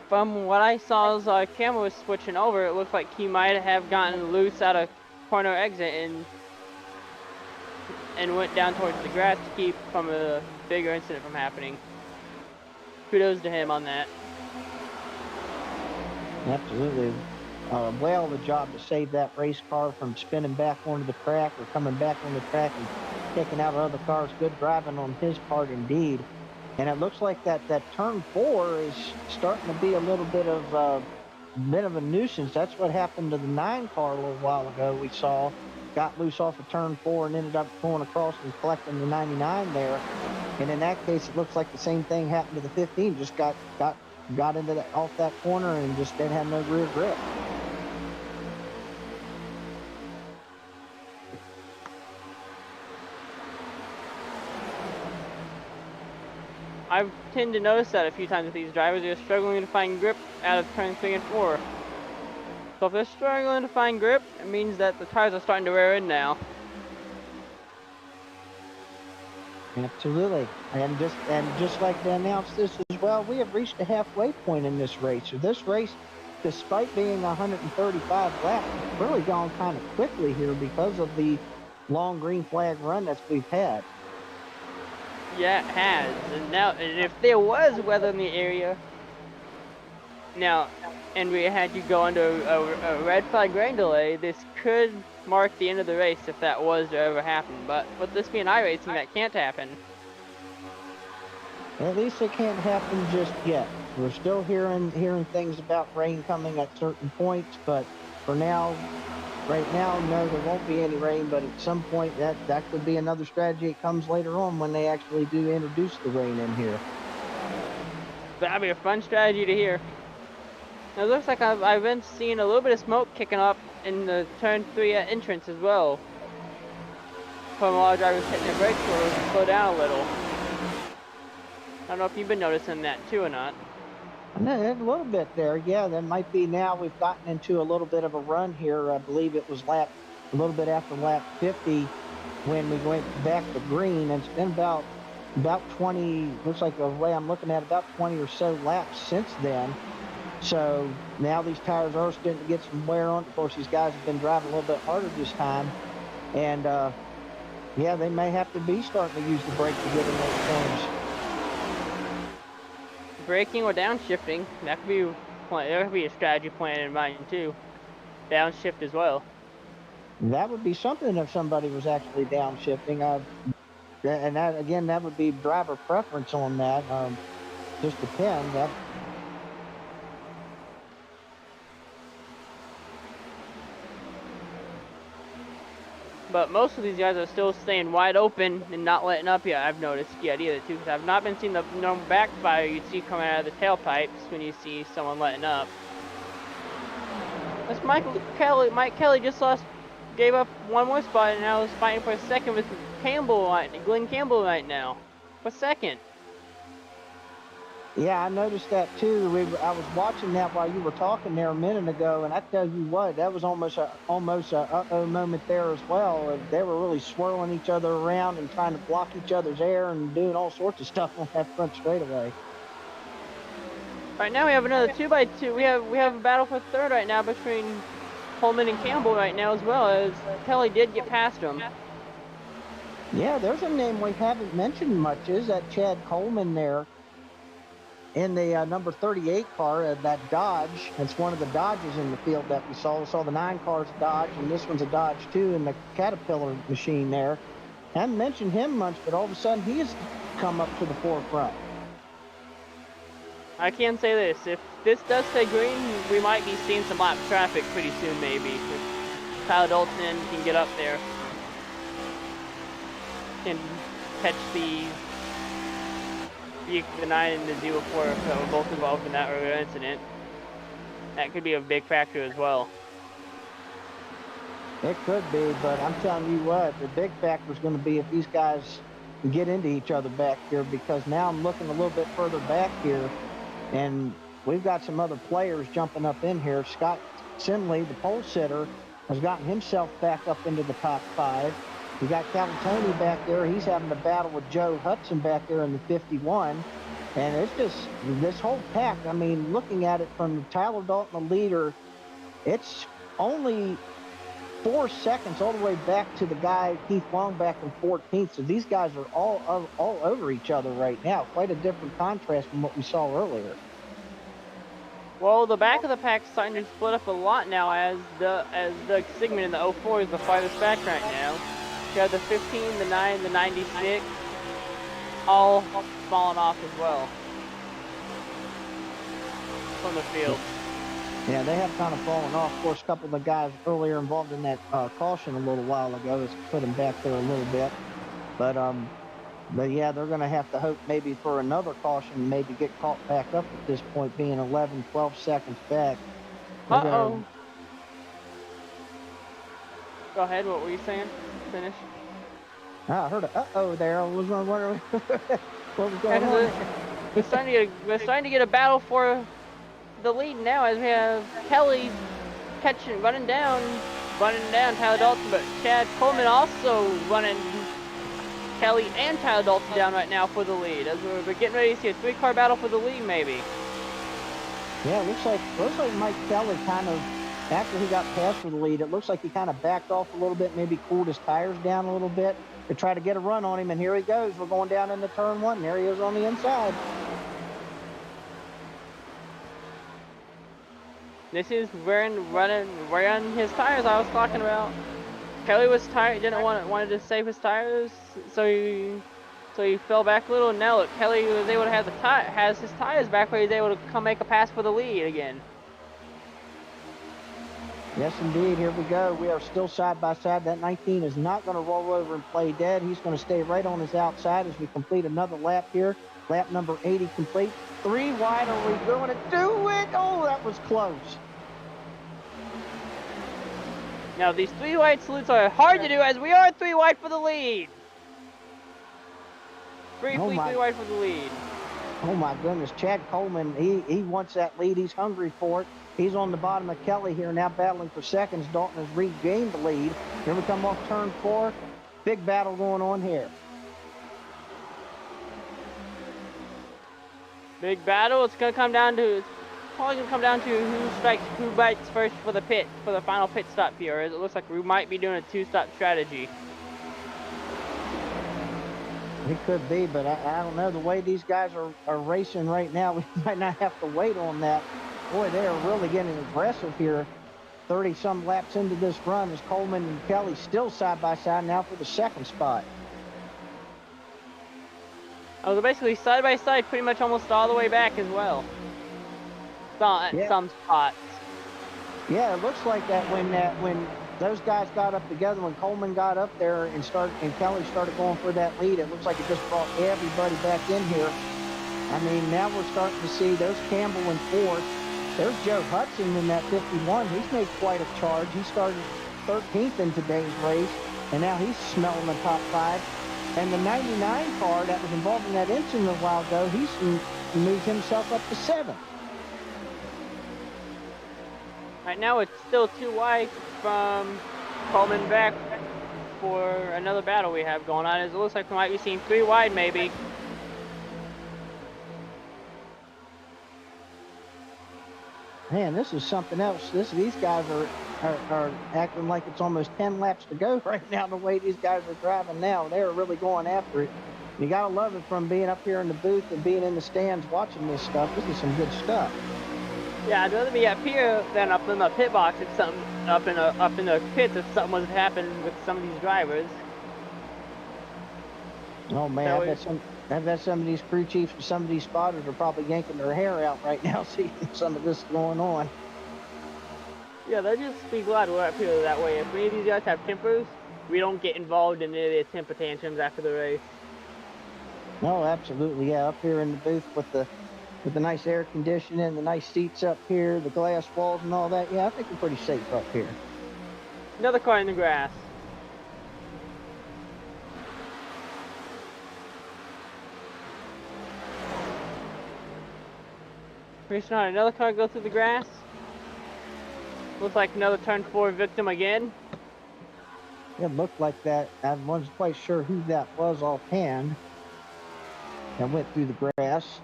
From what I saw as our camera was switching over, it looked like he might have gotten loose out of corner exit and went down towards the grass to keep from a bigger incident from happening. Kudos to him on that. Absolutely. Well, the job to save that race car from spinning back onto the track or coming back on the track and taking out other cars. Good driving on his part indeed. And it looks like that turn 4 is starting to be a little bit of a nuisance. That's what happened to the 9 car a little while ago. We saw got loose off of turn 4 and ended up going across and collecting the 99 there. And in that case, it looks like the same thing happened to the 15. Just got into that off that corner and just didn't have no rear grip. I tend to notice that a few times with these drivers. They're struggling to find grip out of turns 3 and 4. So if they're struggling to find grip, it means that the tires are starting to wear in now. Absolutely. And just like they announced this as well, we have reached the halfway point in this race. So this race, despite being 135 laps, it's really gone kind of quickly here because of the long green flag run that we've had. Yeah, it has. And if there was weather in the area, and we had to go under a red flag rain delay, this could mark the end of the race if that was to ever happen. But with this being iRacing, that can't happen. At least it can't happen just yet. We're still hearing things about rain coming at certain points, but for now, right now, no, there won't be any rain. But at some point, that could be another strategy. It comes later on when they actually do introduce the rain in here. That'd be a fun strategy to hear. Now, it looks like I've been seeing a little bit of smoke kicking up in the turn 3 entrance as well. From a lot of drivers hitting their brakes to slow down a little. I don't know if you've been noticing that too or not. A little bit there, yeah. That might be now. We've gotten into a little bit of a run here. I believe it was a little bit after lap 50 when we went back to green. And it's been about 20. Looks like the way I'm looking at about 20 or so laps since then. So now these tires are starting to get some wear on. Of course, these guys have been driving a little bit harder this time, and yeah, they may have to be starting to use the brake to get in those corners. Braking or downshifting, that could be a strategy plan in mind too. Downshift as well. That would be something if somebody was actually downshifting. And that again, that would be driver preference on that. Just depend. But most of these guys are still staying wide open and not letting up yet. I've noticed yet either too, because I've not been seeing the normal backfire you'd see coming out of the tailpipes when you see someone letting up. That's Mike Kelly just gave up one more spot and now is fighting for a second with Glenn Campbell right now. For second. Yeah, I noticed that too. I was watching that while you were talking there a minute ago, and I tell you what, that was almost a uh-oh moment there as well. They were really swirling each other around and trying to block each other's air and doing all sorts of stuff on that front straightaway. Right now we have another 2x2. We have a battle for third right now between Holman and Campbell right now, as well as Kelly did get past him. Yeah, there's a name we haven't mentioned much. Is that Chad Coleman there? In the number 38 car, that Dodge. It's one of the Dodges in the field that we saw. We saw the 9 cars Dodge, and this one's a Dodge too, in the Caterpillar machine there. Haven't mentioned him much, but all of a sudden he has come up to the forefront. I can say this: if this does stay green, we might be seeing some lap traffic pretty soon, maybe. If Kyle Dalton can get up there and catch the 9 and the 04 that were both involved in that earlier incident. That could be a big factor as well. It could be, but I'm telling you what, the big factor is going to be if these guys can get into each other back here, because now I'm looking a little bit further back here, and we've got some other players jumping up in here. Scott Simley, the pole sitter, has gotten himself back up into the top 5. You got Calatoni back there. He's having a battle with Joe Hudson back there in the 51. And it's just this whole pack. I mean, looking at it from Tyler Dalton, the leader, it's only 4 seconds all the way back to the guy Keith Long back in 14th. So these guys are all over each other right now. Quite a different contrast from what we saw earlier. Well, the back of the pack's starting to split up a lot now as the segment in the 04 is the farthest back right now. You have the 15, the 9, the 96, all falling off as well from the field. Yeah, they have kind of fallen off. Of course, a couple of the guys earlier involved in that caution a little while ago has put them back there a little bit. But yeah, they're going to have to hope maybe for another caution, maybe get caught back up at this point, being 11, 12 seconds back. Uh-oh. Go ahead, what were you saying? Finish. I heard a uh-oh there. I was wondering what was going on. We're starting to get a battle for the lead now, as we have Kelly running down Tyler Dalton, but Chad Coleman also running Kelly and Tyler Dalton down right now for the lead, as we're getting ready to see a 3-car battle for the lead, maybe. Yeah, it looks like Mike Kelly kind of, after he got past for the lead, it looks like he kind of backed off a little bit, maybe cooled his tires down a little bit to try to get a run on him, and here he goes. We're going down into turn 1, and there he is on the inside. This is wearing his tires I was talking about. Kelly was tired, wanted to save his tires, so he fell back a little. And now look, Kelly was able to have has his tires back, where he's able to come make a pass for the lead again. Yes, indeed. Here we go. We are still side by side. That 19 is not going to roll over and play dead. He's going to stay right on his outside as we complete another lap here. Lap number 80 complete. 3 wide. Are we going to do it? Oh, that was close. Now, these 3 wide salutes are hard to do, as we are 3 wide for the lead. Briefly 3 wide for the lead. Oh, my goodness. Chad Coleman, he wants that lead. He's hungry for it. He's on the bottom of Kelly here now, battling for seconds. Dalton has regained the lead. Here we come off turn 4. Big battle going on here. Big battle. It's probably gonna come down to who bites first for the final pit stop here. It looks like we might be doing a 2-stop strategy. It could be, but I don't know. The way these guys are racing right now, we might not have to wait on that. Boy, they are really getting aggressive here. 30-some laps into this run as Coleman and Kelly still side by side now for the 2nd spot. Oh, they're basically side by side, pretty much almost all the way back as well. Some spots. Yeah, it looks like that when those guys got up together, when Coleman got up there and Kelly started going for that lead, it looks like it just brought everybody back in here. I mean, now we're starting to see there's Campbell in 4th. There's Joe Hudson in that 51. He's made quite a charge. He started 13th in today's race, and now he's smelling the top 5. And the 99 car that was involved in that incident a while ago, he's moved himself up to 7th. Right now it's still 2 wide from Coleman back for another battle we have going on. It looks like we might be seeing 3 wide maybe. Man, this is something else. These guys are acting like it's almost 10 laps to go right now, the way these guys are driving now. They're really going after it. You got to love it from being up here in the booth and being in the stands watching this stuff. This is some good stuff. Yeah, I'd rather be up here than up in the pit box if something up in the pits if something was happening with some of these drivers. Oh man, I bet some of these crew chiefs and some of these spotters are probably yanking their hair out right now seeing some of this going on. Yeah, they'll just be glad we're up here that way. If any of these guys have tempers, we don't get involved in any of their temper tantrums after the race. No, absolutely, yeah. Up here in the booth with the nice air conditioning, the nice seats up here, the glass walls and all that. Yeah, I think we're pretty safe up here. Another car in the grass. Racing on another car go through the grass. Looks like another turn 4 victim again. It looked like that. I wasn't quite sure who that was offhand that went through the grass.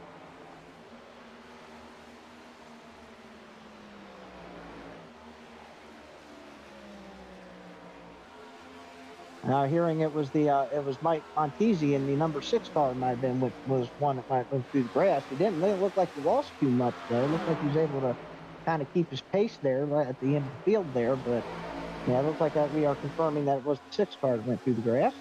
Hearing it was Mike Montesi in the number 6 car might have been was one that might have went through the grass. It didn't really look like he lost too much though. It looked like he was able to kind of keep his pace there right at the end of the field there. But yeah, it looked like we are confirming that it was the 6 car that went through the grass.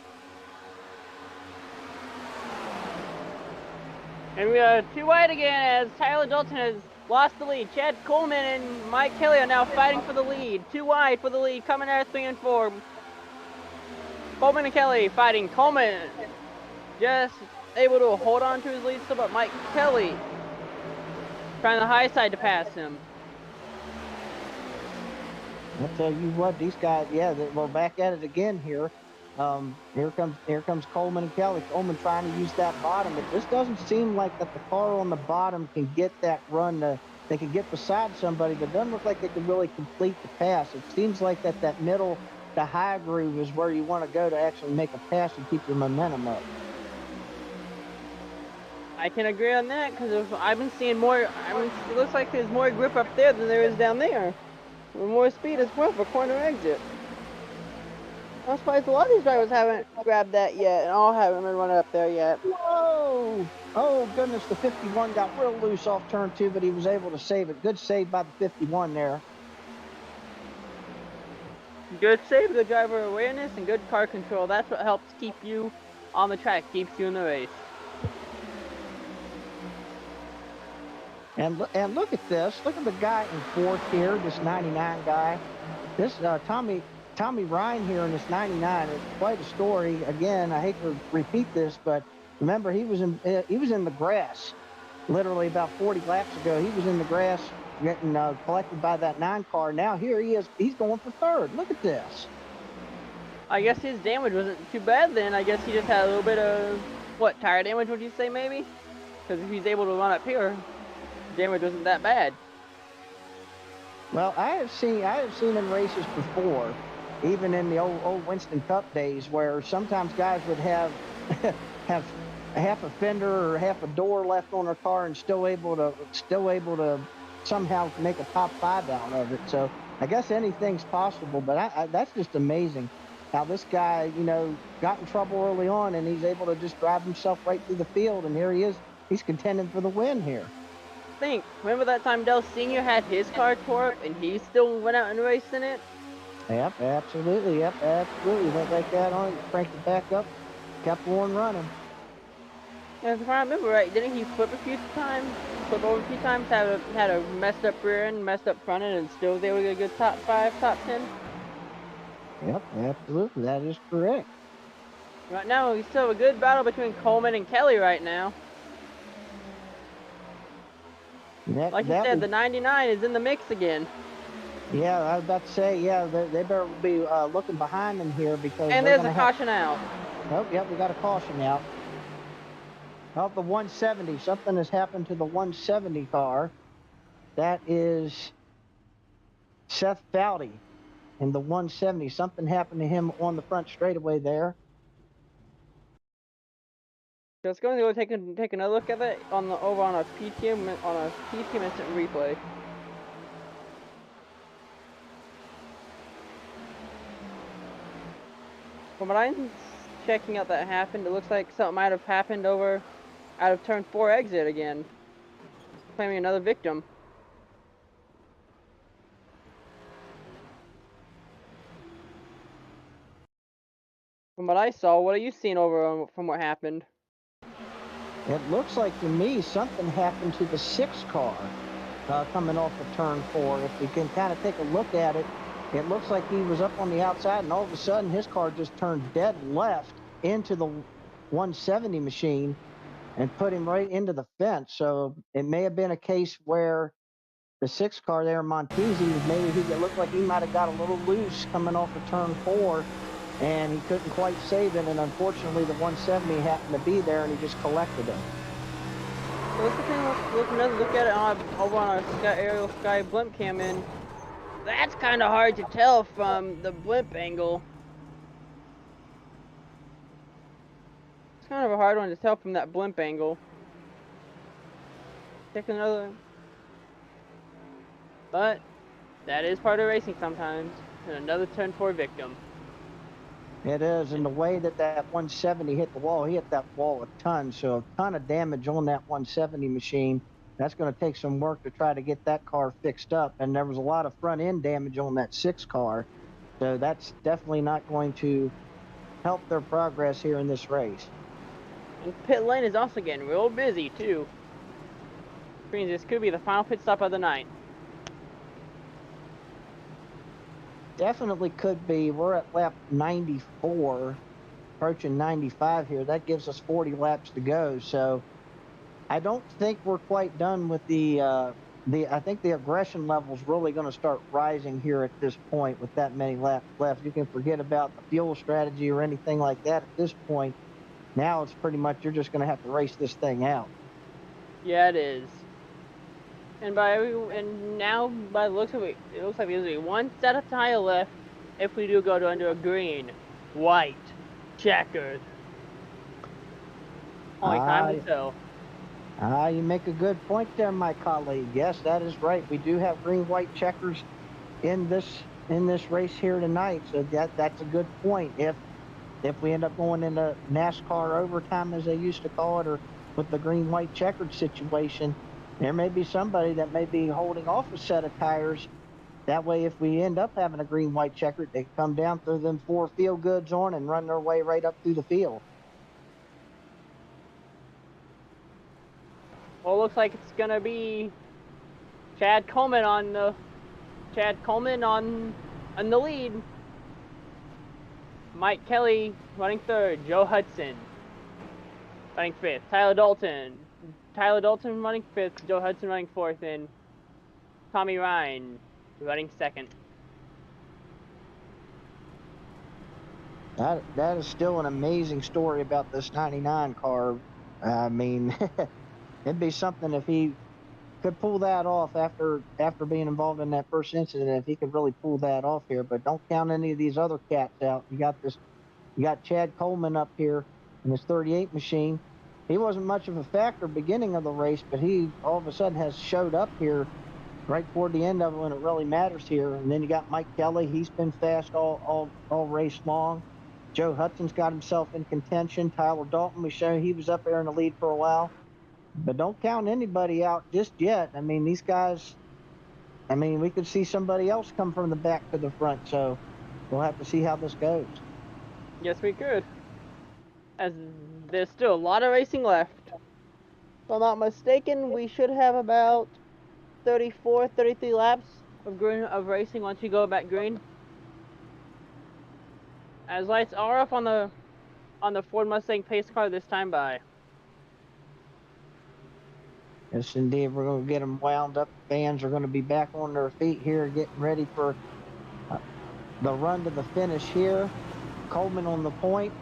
And we are 2 wide again as Tyler Dalton has lost the lead. Chad Coleman and Mike Kelly are now fighting for the lead. 2 wide for the lead, coming out of 3 and 4. Coleman and Kelly fighting. Coleman just able to hold on to his lead still, but Mike Kelly trying the high side to pass him. I'll tell you what, these guys, yeah, we're back at it again here. Here comes Coleman and Kelly. Coleman trying to use that bottom. It just doesn't seem like that the car on the bottom can get that run. They can get beside somebody, but it doesn't look like they can really complete the pass. It seems like that middle to high groove is where you want to go to actually make a pass and keep your momentum up. I can agree on that because I've been seeing more. It looks like there's more grip up there than there is down there. More speed as well for corner exit. I'm surprised a lot of these drivers haven't grabbed that yet, and all haven't been running up there yet. Whoa! Oh goodness, the 51 got real loose off turn 2, but he was able to save it. Good save by the 51 there. Good save, good driver awareness, and good car control. That's what helps keep you on the track, keeps you in the race. And look at this. Look at the guy in 4th here, this 99 guy. This Tommy Ryan here in this 99. It's quite a story. Again, I hate to repeat this, but remember he was in the grass literally about 40 laps ago. He was in the grass getting collected by that 9 car. Now here he is. He's going for 3rd. Look at this. I guess his damage wasn't too bad then. I guess he just had a little bit of, what, tire damage, would you say, maybe? Because if he's able to run up here, damage wasn't that bad. Well, I have seen in races before, even in the old Winston Cup days, where sometimes guys would have have half a fender or half a door left on their car and still able to somehow make a top 5 out of it. So I guess anything's possible, but that's just amazing how this guy, got in trouble early on and he's able to just drive himself right through the field, and here he is. He's contending for the win here. Remember that time Dell Sr. had his car tore up and he still went out and raced in it? Yep, absolutely. Yep, absolutely. Went like that on it, cranked it back up, kept on running. And if I remember right, didn't he flip over a few times, had a messed up rear end, messed up front end, and still was able to get a good top 5, top 10? Yep, absolutely. That is correct. Right now, we still have a good battle between Coleman and Kelly right now. Like you said, the 99 is in the mix again. Yeah, I was about to say, yeah, they better be looking behind them here because. And there's a caution out. Oh, yep, we got a caution out. Oh, the 170. Something has happened to the 170 car. That is Seth Foudy in the 170. Something happened to him on the front straightaway there. Just going to go take another look at it on a PTM instant replay. From what I'm checking out that happened, it looks like something might have happened out of turn 4 exit again, claiming another victim. From what I saw, what are you seeing from what happened? It looks like to me something happened to the 6 car coming off of turn 4. If we can kind of take a look at it, it looks like he was up on the outside and all of a sudden his car just turned dead left into the 170 machine and put him right into the fence. So it may have been a case where the 6 car there, Montesi, maybe he looked like he might have got a little loose coming off of turn 4, and he couldn't quite save it. And unfortunately, the 170 happened to be there, and he just collected him. So let's take another look at it over on our aerial sky blimp cam in. That's kind of hard to tell from the blimp angle. It's kind of a hard one to tell from that blimp angle. Take another. But that is part of racing sometimes. And another turn 4 victim. It is, and the way that 170 hit the wall, he hit that wall a ton, so a ton of damage on that 170 machine. That's going to take some work to try to get that car fixed up, and there was a lot of front end damage on that 6 car, so that's definitely not going to help their progress here in this race. And pit lane is also getting real busy too. Means this could be the final pit stop of the night. Definitely could be. We're at lap 94, approaching 95 here. That gives us 40 laps to go. So I don't think we're quite done with I think the aggression level is really going to start rising here at this point with that many laps left. You can forget about the fuel strategy or anything like that at this point. Now it's pretty much you're just going to have to race this thing out. Yeah, it is. And now by the looks of it, it looks like there's only one set of tire left if we do go to under a green, white, checkered. Only time will tell. You make a good point there, my colleague. Yes, that is right. We do have green, white checkers in this race here tonight. So that's a good point. If we end up going into NASCAR overtime, as they used to call it, or with the green, white checkered situation, there may be somebody that may be holding off a set of tires. That way, if we end up having a green, white checkered, they come down through them 4 field goods on and run their way right up through the field. Well, it looks like it's gonna be Chad Coleman on the lead. Mike Kelly running 3rd. Joe Hudson running 5th. Tyler Dalton running 5th. Joe Hudson running 4th, and Tommy Ryan running 2nd. That is still an amazing story about this 99 car. I mean, it'd be something if he could pull that off after being involved in that first incident, if he could really pull that off here. But don't count any of these other cats out. You got Chad Coleman up here in his 38 machine. He wasn't much of a factor beginning of the race, but he all of a sudden has showed up here right toward the end of it when it really matters here. And then you got Mike Kelly. He's been fast all race long. Joe Hudson's got himself in contention. Tyler Dalton, we showed he was up there in the lead for a while. But don't count anybody out just yet. I mean, these guys, we could see somebody else come from the back to the front. So we'll have to see how this goes. Yes, we could. As there's still a lot of racing left. If I'm not mistaken, we should have about 34, 33 laps of racing once you go back green. As lights are off on the Ford Mustang pace car this time by. Yes, indeed. We're going to get them wound up. Fans are going to be back on their feet here, getting ready for the run to the finish here. Coleman on the point.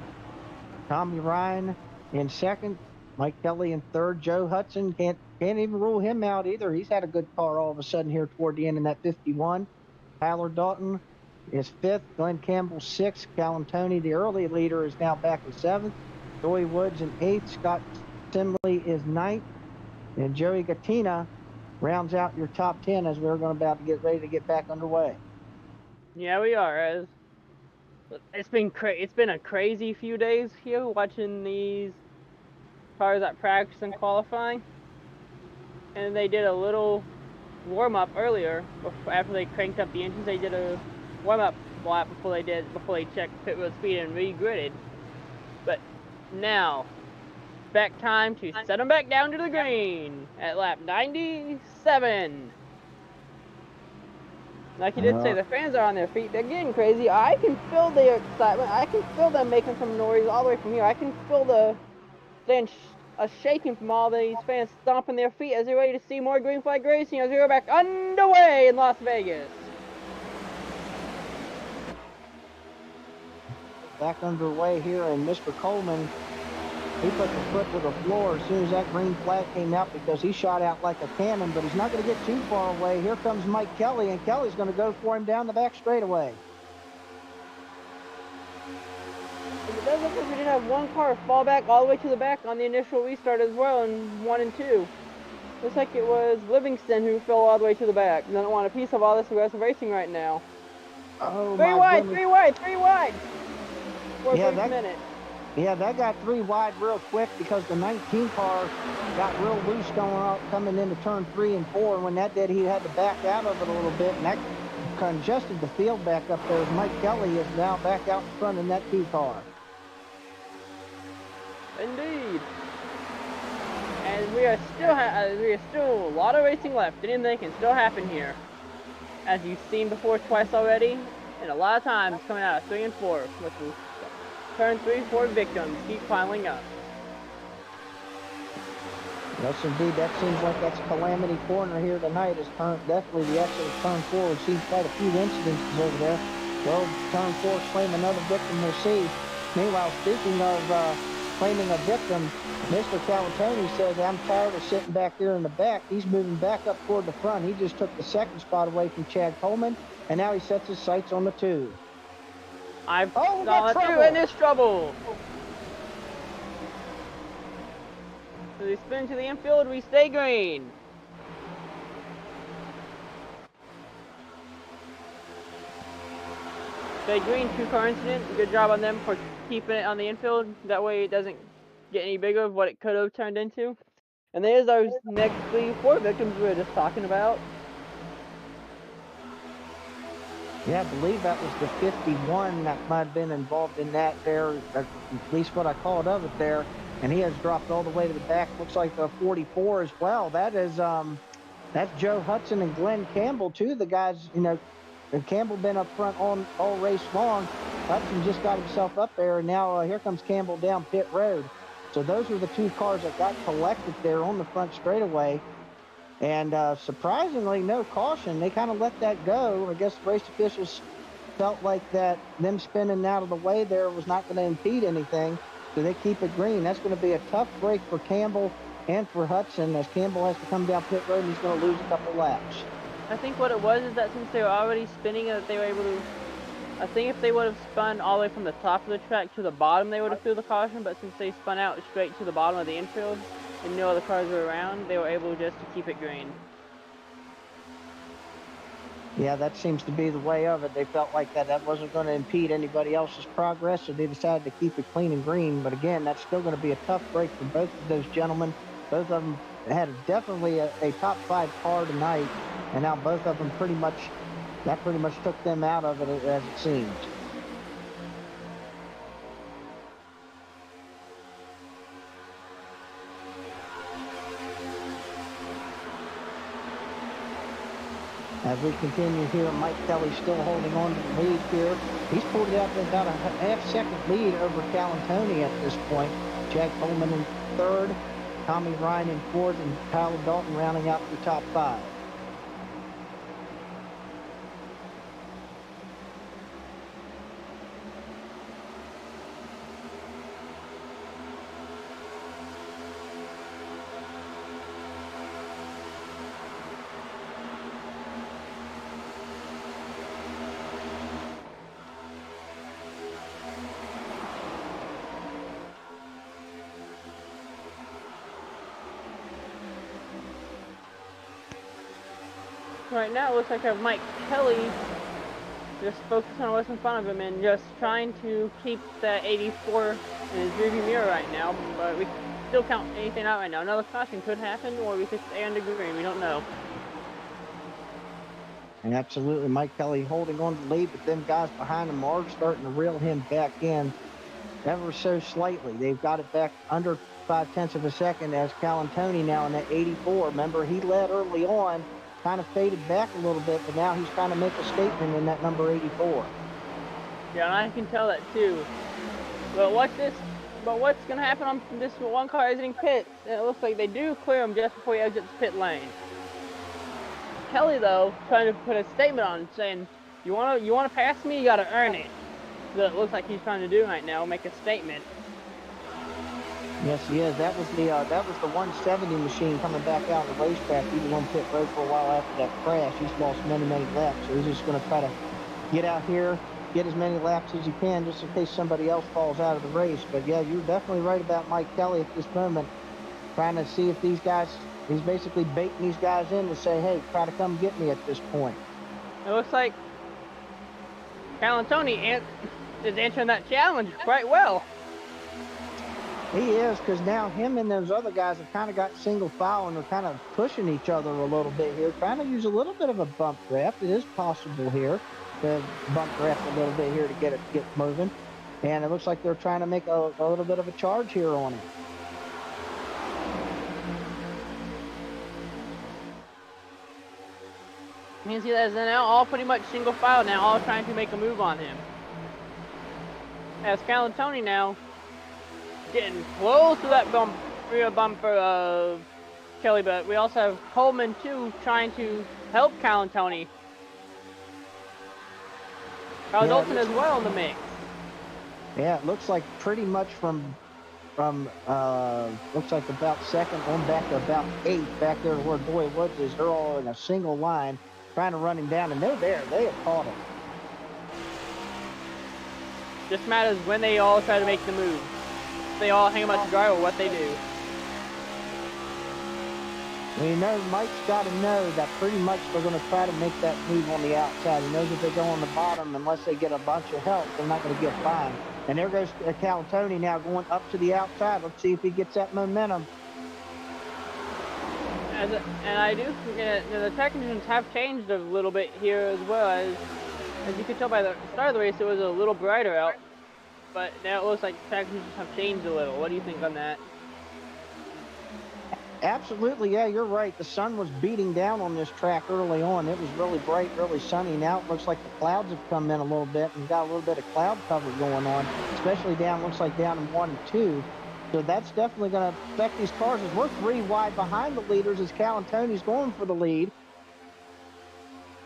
Tommy Ryan in 2nd. Mike Kelly in 3rd. Joe Hudson can't even rule him out either. He's had a good car all of a sudden here toward the end in that 51. Tyler Dalton is 5th. Glenn Campbell 6th. Callum Toney, the early leader, is now back in 7th. Joey Woods in 8th. Scott Simley is 9th. And Joey Gattina rounds out your top 10 as we're about to get ready to get back underway. Yeah, we are. It's been a crazy few days here watching these cars at practice and qualifying. And they did a little warm-up earlier after they cranked up the engines. They did a warm-up lap before they checked pit road speed and re-gridded. But now, back time to set them back down to the green at lap 97. Like you did say, the fans are on their feet. They're getting crazy. I can feel their excitement. I can feel them making some noise all the way from here. I can feel the a shaking from all these fans stomping their feet as they're ready to see more green flag racing as we go back underway in Las Vegas. Back underway here, and Mr. Coleman, he put the foot to the floor as soon as that green flag came out because he shot out like a cannon, but he's not going to get too far away. Here comes Mike Kelly, and Kelly's going to go for him down the back straightaway. It does look like we did have one car fall back all the way to the back on the initial restart as well in 1 and 2. Looks like it was Livingston who fell all the way to the back. Doesn't want a piece of all this aggressive racing right now. Oh, Three my wide, goodness. 3 wide, 3 wide! For a Yeah, brief minute. Yeah, that got 3 wide real quick because the 19 car got real loose coming into turn 3 and 4. And when that did, he had to back out of it a little bit, and that congested the field back up there as Mike Kelly is now back out in front in that 2 car. Indeed. And we are still a lot of racing left. Anything can still happen here. As you've seen before twice already, and a lot of times coming out of 3 and 4 with the turn 3, 4 victims keep piling up. Yes, indeed. That seems like that's Calamity Corner here tonight. Is definitely the exit of turn 4. We've seen quite a few incidences over there. Well, turn 4 claim another victim. We'll see. Meanwhile, speaking of claiming a victim, Mr. Calatoni says, I'm tired of sitting back here in the back. He's moving back up toward the front. He just took the 2nd spot away from Chad Coleman, and now he sets his sights on the 2. I've saw it through, and there's trouble. So we spin to the infield, we stay green. Stay green, 2-car incident. Good job on them for keeping it on the infield. That way it doesn't get any bigger of what it could have turned into. And there's those next 3, 4 victims we were just talking about. Yeah, I believe that was the 51 that might have been involved in that there, at least what I called of it there. And he has dropped all the way to the back. Looks like the 44 as well. That is, that's Joe Hudson and Glenn Campbell, too. The guys, you know, Campbell been up front all race long. Hudson just got himself up there, and now here comes Campbell down pit road. So those were the 2 cars that got collected there on the front straightaway. And surprisingly, no caution. They kind of let that go. I guess the race officials felt like that them spinning out of the way there was not going to impede anything. So they keep it green. That's going to be a tough break for Campbell and for Hudson, as Campbell has to come down pit road and he's going to lose a couple laps. I think what it was is that since they were already spinning, that they were able to. I think if they would have spun all the way from the top of the track to the bottom, they would have threw the caution. But since they spun out straight to the bottom of the infield and no other cars were around, they were able just to keep it green. Yeah, that seems to be the way of it. They felt like that wasn't going to impede anybody else's progress, so they decided to keep it clean and green. But again, that's still going to be a tough break for both of those gentlemen. Both of them had definitely a top 5 car tonight, and now both of them pretty much took them out of it, as it seems. As we continue here, Mike Kelly still holding on to the lead here. He's pulled it out to about a half-second lead over Calantoni at this point. Chad Coleman in 3rd, Tommy Ryan in 4th, and Tyler Dalton rounding out the top 5. Right now, it looks like I have Mike Kelly just focused on what's in front of him and just trying to keep that 84 in his rearview mirror right now. But we still count anything out right now. Another caution could happen, or we could stay under green. We don't know. And absolutely, Mike Kelly holding on to the lead, but them guys behind him are starting to reel him back in ever so slightly. They've got it back under 0.5 of a second as Calantoni now in that 84. Remember, he led early on, kind of faded back a little bit, but now he's trying to make a statement in that number 84. Yeah, and I can tell that too. But watch this. But what's going to happen on this one car exiting pits? And it looks like they do clear him just before he exits pit lane. Kelly, though, trying to put a statement on, saying, you wanna pass me? You got to earn it. So it looks like he's trying to do right now, make a statement. Yes, he is. That was the 170 machine coming back out on the racetrack. He was on pit road for a while after that crash. He's lost many laps, so he's just going to try to get out here, get as many laps as he can, just in case somebody else falls out of the race. But yeah, you're definitely right about Mike Kelly at this moment, trying to see if these guys. He's basically baiting these guys in to say, hey, try to come get me at this point. It looks like Calantoni is answering that challenge quite well. He is, because now him and those other guys have kind of got single file and they're kind of pushing each other a little bit here, trying to use a little bit of a bump draft. It is possible here to bump draft a little bit here to get moving. And it looks like they're trying to make a little bit of a charge here on it. You can see that they're now all pretty much single file now, all trying to make a move on him. As Calantoni now getting close to that rear bumper of Kelly, but we also have Coleman too trying to help Calantoni. Carl Dalton as well in the mix. Yeah, it looks like pretty much from looks like about second on back to about 8 back there where Boy Woods is. They're all in a single line trying to run him down, and they're there. They have caught him. Just matters when they all try to make the move. They all hang about the driver what they do. Well, you know, Mike's got to know that pretty much they're going to try to make that move on the outside. He knows if they go on the bottom, unless they get a bunch of help, they're not going to get by. And there goes Calantoni now going up to the outside. Let's see if he gets that momentum. And I do forget, the track conditions have changed a little bit here as well. As you could tell by the start of the race, it was a little brighter out. But now it looks like track conditions have changed a little. What do you think on that? Absolutely, yeah, you're right. The sun was beating down on this track early on. It was really bright, really sunny. Now it looks like the clouds have come in a little bit and got a little bit of cloud cover going on, especially looks like down in 1 and 2. So that's definitely going to affect these cars. As we're 3 wide behind the leaders as Calantoni's going for the lead.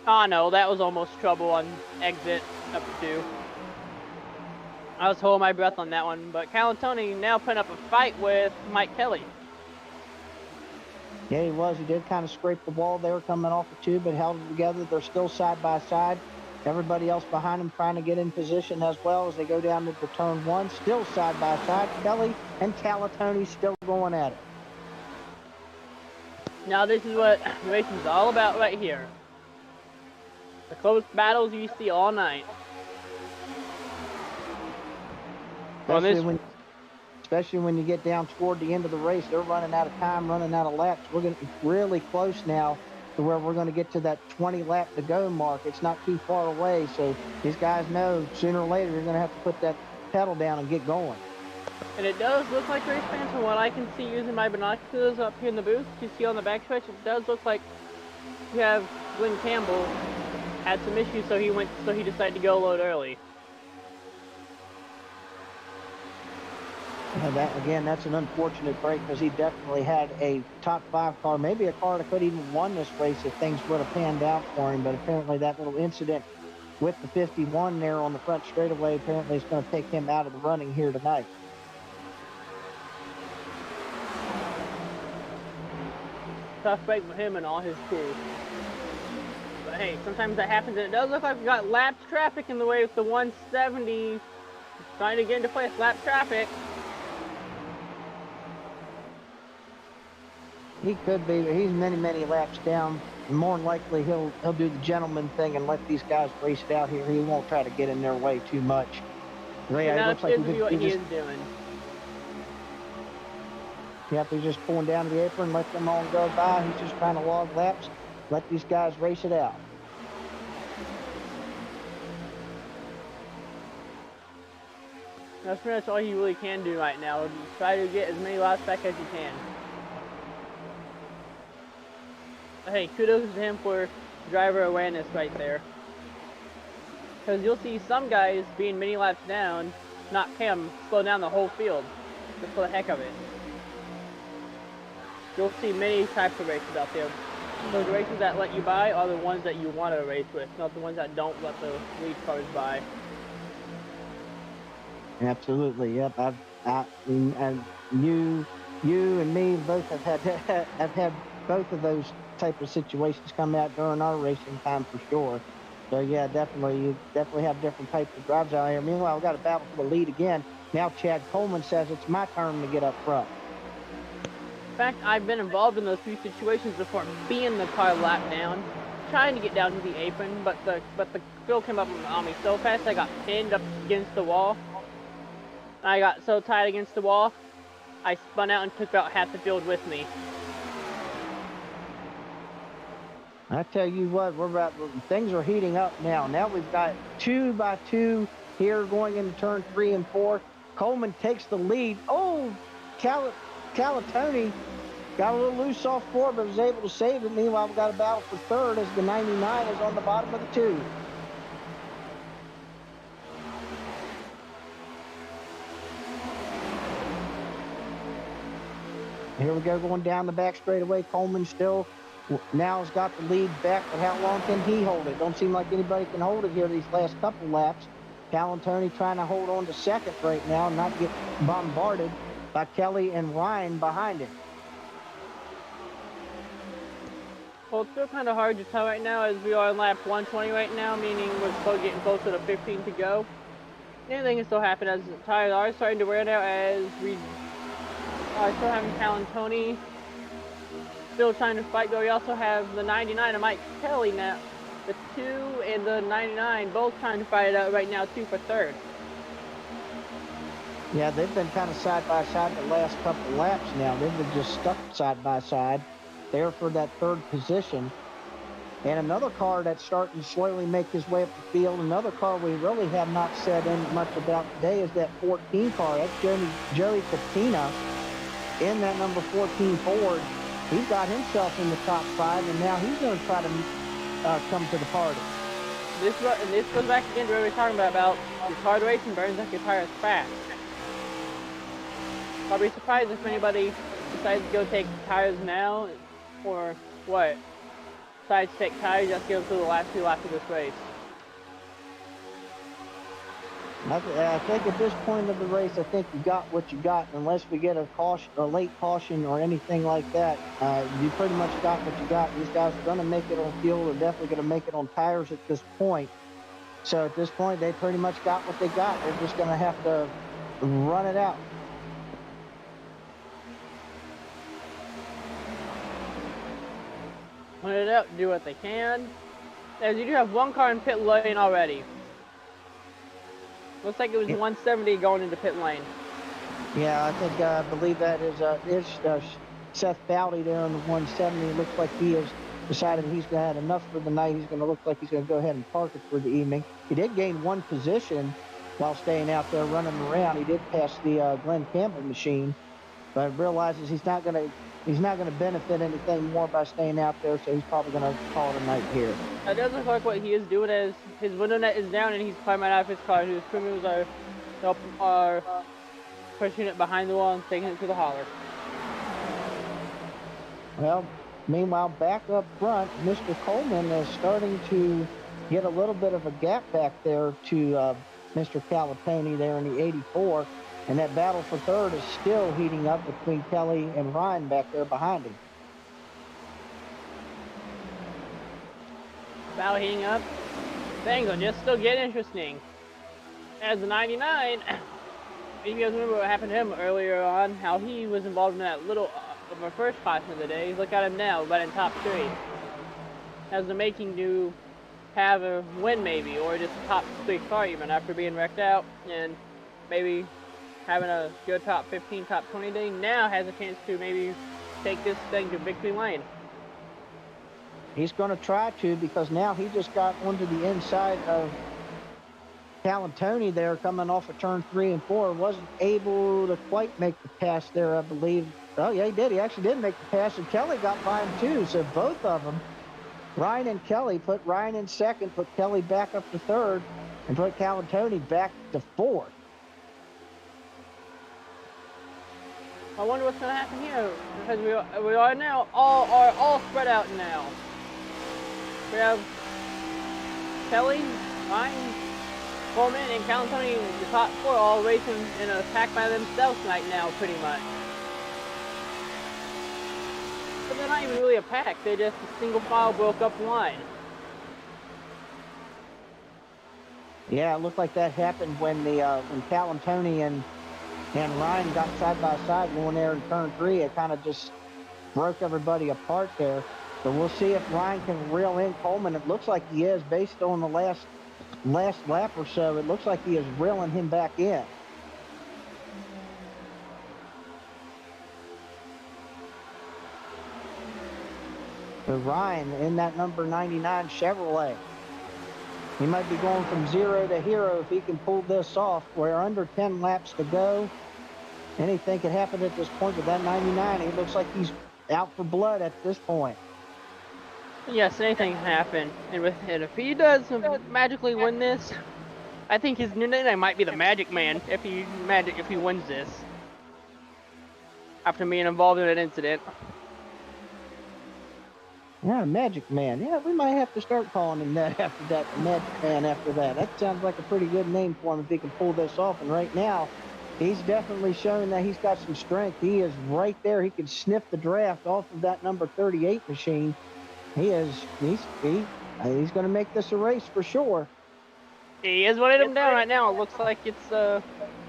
Oh no, that was almost trouble on exit up 2. I was holding my breath on that one, but Calantoni now putting up a fight with Mike Kelly. Yeah, he was. He did kind of scrape the wall there coming off the tube, but held it together. They're still side by side. Everybody else behind him trying to get in position as well as they go down to turn 1. Still side by side. Kelly and Calantoni still going at it. Now this is what racing is all about right here. The close battles you see all night. Especially when you get down toward the end of the race, they're running out of time, running out of laps. We're going to be really close now to where we're going to get to that 20 lap to go mark. It's not too far away, so these guys know sooner or later you're going to have to put that pedal down and get going. And it does look like, race fans, from what I can see using my binoculars up here in the booth, you see on the backstretch, it does look like you have Glenn Campbell had some issues, so he decided to go a load early. And that's an unfortunate break because he definitely had a top 5 car, maybe a car that could even won this race if things would have panned out for him. But apparently that little incident with the 51 there on the front straightaway apparently is going to take him out of the running here tonight. Tough break for him and all his crew. But hey, sometimes that happens, and it does look like we got lapped traffic in the way with the 170 trying to get into place. Lap traffic. He could be, but he's many laps down. More than likely, he'll do the gentleman thing and let these guys race it out here. He won't try to get in their way too much. Yeah, it looks like what he is doing. Yep, he's just pulling down to the apron, let them all go by. He's just trying to log laps, let these guys race it out. That's pretty much all you really can do right now. Just try to get as many laps back as you can. Hey, kudos to him for driver awareness right there. Because you'll see some guys being many laps down, not him, slow down the whole field. just for the heck of it. You'll see many types of races out there. Those races that let you buy are the ones that you want to race with, not the ones that don't let the lead cars buy. Absolutely, yep. And you and me both have had have had both of those type of situations come out during our racing time for sure. So yeah, definitely, you definitely have different types of drives out here. Meanwhile, we've got a battle for the lead again. Now Chad Coleman says it's my turn to get up front. In fact, I've been involved in those few situations before, being the car lap down, trying to get down to the apron, but the field came up on me so fast I got pinned up against the wall. I got so tight against the wall, I spun out and took about half the field with me. I tell you what, things are heating up now. Now we've got 2 by 2 here going into turn 3 and 4. Coleman takes the lead. Oh, Calatoni got a little loose off 4, but was able to save it. Meanwhile, we've got a battle for third as the 99 is on the bottom of the 2. Here we go, going down the back straightaway. Coleman still now has got the lead back, but how long can he hold it? Don't seem like anybody can hold it here these last couple laps. Calatoni trying to hold on to second right now and not get bombarded by Kelly and Ryan behind him. Well, it's still kind of hard to tell right now as we are in lap 120 right now, meaning we're getting closer to 15 to go. Anything can still happen as the tires are starting to wear out as we are still having Calatoni still trying to fight, but we also have the 99 and Mike Kelly now. The 2 and the 99 both trying to fight it out right now, 2 for third. Yeah, they've been kind of side by side the last couple laps now. They've been just stuck side by side there for that third position. And another car that's starting to slowly make his way up the field, another car we really have not said much about today is that 14 car. That's Joey Katina in that number 14 Ford. He's got himself in the top 5, and now he's going to try to come to the party. This goes back again to what we were talking about your hard racing burns like your tires fast. I'll be surprised if anybody decides to go take tires now, or what? Decides to take tires just to go through the last 2 laps of this race. I think at this point of the race, I think you got what you got. Unless we get a late caution or anything like that, you pretty much got what you got. These guys are going to make it on fuel. They're definitely going to make it on tires at this point. So at this point, they pretty much got what they got. They're just going to have to run it out. Run it out, do what they can. As you do have one car in pit lane already. Looks like it was 170 going into pit lane. Yeah, I believe that is Seth Bowdy there on the 170. It looks like he has decided he's had enough for the night. He's going to look like he's going to go ahead and park it for the evening. He did gain 1 position while staying out there running around. He did pass the Glenn Campbell machine, but realizes he's not going to benefit anything more by staying out there, so he's probably going to call it a night here. That does look like what he is doing as his window net is down and he's climbing out of his car. His crew members are pushing it behind the wall and taking it to the hauler. Well, meanwhile, back up front, Mr. Coleman is starting to get a little bit of a gap back there to Mr. Calatoni there in the 84. And that battle for third is still heating up between Kelly and Ryan back there behind him. Battle heating up. Things are just still getting interesting. As the 99, if you guys remember what happened to him earlier on, how he was involved in that little of our first caution of the day. Look at him now, but in top 3. Has the making to have a win maybe, or just a top 3 car even after being wrecked out, and maybe having a good top 15, top 20 day, now has a chance to maybe take this thing to victory lane. He's going to try to, because now he just got onto the inside of Calatoni there coming off of turn 3 and 4. Wasn't able to quite make the pass there, I believe. Oh, yeah, he did. He actually did make the pass, and Kelly got by him too. So both of them, Ryan and Kelly, put Ryan in second, put Kelly back up to third, and put Calatoni back to fourth. I wonder what's gonna happen here because we are now all spread out now. We have Kelly, Ryan, Coleman, and Calantoni, the top four, all racing in a pack by themselves right now, pretty much. But they're not even really a pack; they're just a single file broke up line. Yeah, it looked like that happened when Calantoni and Ryan got side by side going there in turn 3. It kind of just broke everybody apart there. So we'll see if Ryan can reel in Coleman. It looks like he is, based on the last lap or so. It looks like he is reeling him back in. So Ryan in that number 99 Chevrolet. He might be going from 0 to hero if he can pull this off. We're under 10 laps to go. Anything could happen at this point with that 99. He looks like he's out for blood at this point. Yes, anything can happen. And if he does magically win this, I think his new nickname might be the Magic Man if he wins this. After being involved in that incident. Yeah, Magic Man. Yeah, we might have to start calling him that after that. The Magic Man after that. That sounds like a pretty good name for him if he can pull this off. And right now, he's definitely showing that he's got some strength. He is right there. He can sniff the draft off of that number 38 machine. He's going to make this a race for sure. He is running him down right now. It looks like it's a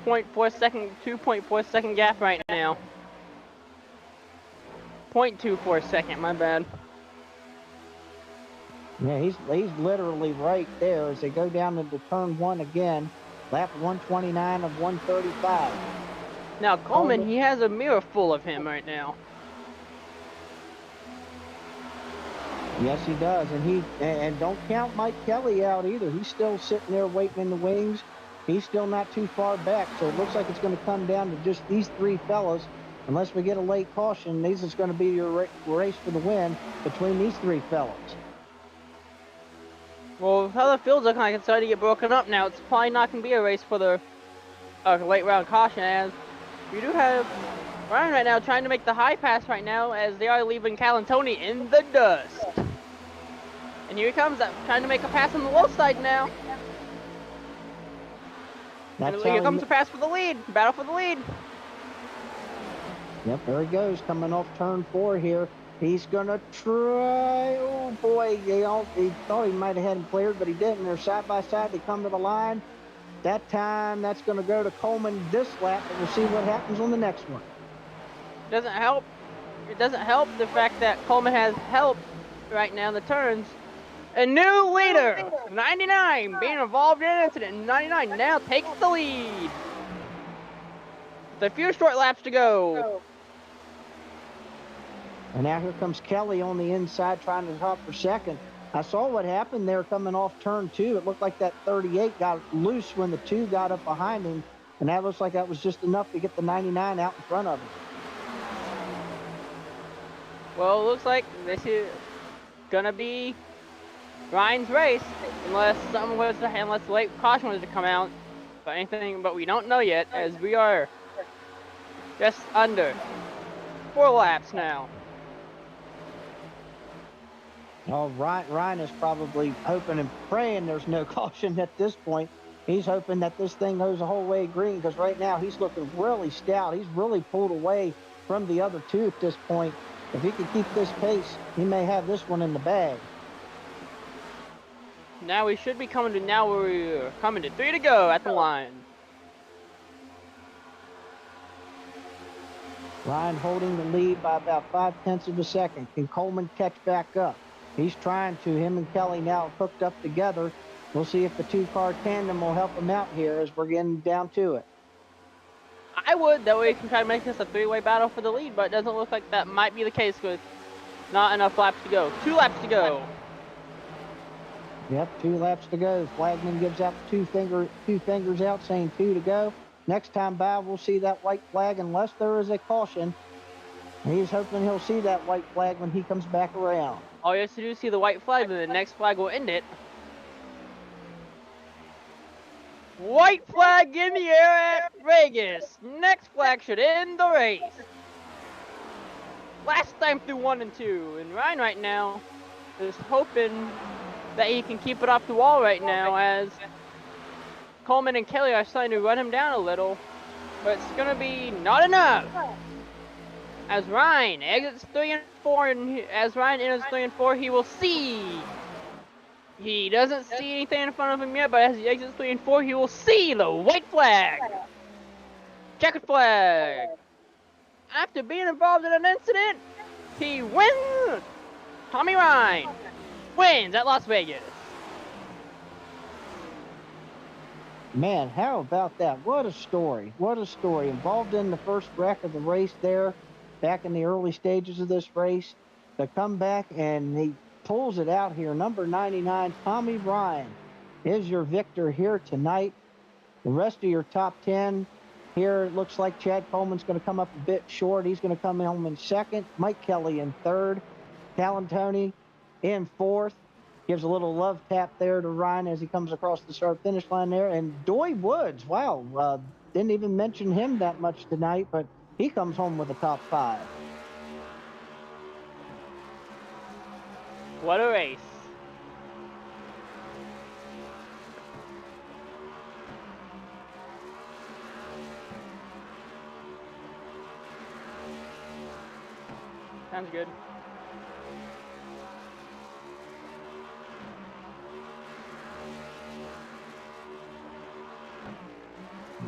2.4 second gap right now. 0.24 second, my bad. Yeah, he's literally right there as they go down into turn 1 again. Lap 129 of 135. Now Coleman, he has a mirror full of him right now. Yes, he does, and don't count Mike Kelly out either. He's still sitting there waiting in the wings. He's still not too far back, so it looks like it's going to come down to just these three fellas. Unless we get a late caution, this is going to be your race for the win between these three fellas. Well, how the field's looking like it's starting to get broken up now, it's probably not going to be a race for the late round caution, as we do have Ryan right now trying to make the high pass right now as they are leaving Calantoni in the dust. And here he comes, trying to make a pass on the low side now. And here comes the pass for the lead, battle for the lead. Yep, there he goes, coming off turn 4 here. He's going to try. Oh, boy. He thought he might have had him cleared, but he didn't. They're side by side. They come to the line. That time, that's going to go to Coleman this lap, and we'll see what happens on the next one. Doesn't help. It doesn't help the fact that Coleman has help right now in the turns. A new leader, 99, being involved in an incident. 99 now takes the lead. With a few short laps to go. And now here comes Kelly on the inside trying to hop for second. I saw what happened there coming off turn 2. It looked like that 38 got loose when the 2 got up behind him. And that looks like that was just enough to get the 99 out in front of him. Well, it looks like this is going to be Ryan's race. Unless late caution was to come out. But we don't know yet, as we are just under 4 laps now. Oh, Ryan is probably hoping and praying there's no caution at this point. He's hoping that this thing goes the whole way green, because right now he's looking really stout. He's really pulled away from the other 2 at this point. If he can keep this pace, he may have this one in the bag. Now we should be coming to, now we're coming to 3 to go at the line. Ryan holding the lead by about 0.5 of a second. Can Coleman catch back up? He's trying to. Him and Kelly now hooked up together. We'll see if the 2-car tandem will help him out here as we're getting down to it. I would. That way we can try to make this a 3-way battle for the lead, but it doesn't look like that might be the case with not enough laps to go. 2 laps to go. Yep, 2 laps to go. Flagman gives out two fingers out saying 2 to go. Next time by, we'll see that white flag unless there is a caution. He's hoping he'll see that white flag when he comes back around. All you have to do is see the white flag, then the next flag will end it. White flag in the air at Vegas. Next flag should end the race. last time through 1 and 2. And Ryan right now is hoping that he can keep it off the wall right now, as Coleman and Kelly are starting to run him down a little. But it's going to be not enough. As Ryan exits 3 and 4, and as Ryan enters 3 and 4, he will see. He doesn't see anything in front of him yet, but as he exits 3 and 4, he will see the white flag. Checkered flag. After being involved in an incident, he wins. Tommy Ryan wins at Las Vegas. Man, how about that? What a story. What a story. Involved in the first wreck of the race there, back in the early stages of this race. To come back and he pulls it out here. Number 99, Tommy Ryan, is your victor here tonight. The rest of your top 10 here, it looks like Chad Coleman's going to come up a bit short. He's going to come home in second. Mike Kelly in third. Calantoni in fourth. Gives a little love tap there to Ryan as he comes across the start-finish line there. And Doy Woods, wow, didn't even mention him that much tonight, but he comes home with a top 5. What a race. Sounds good.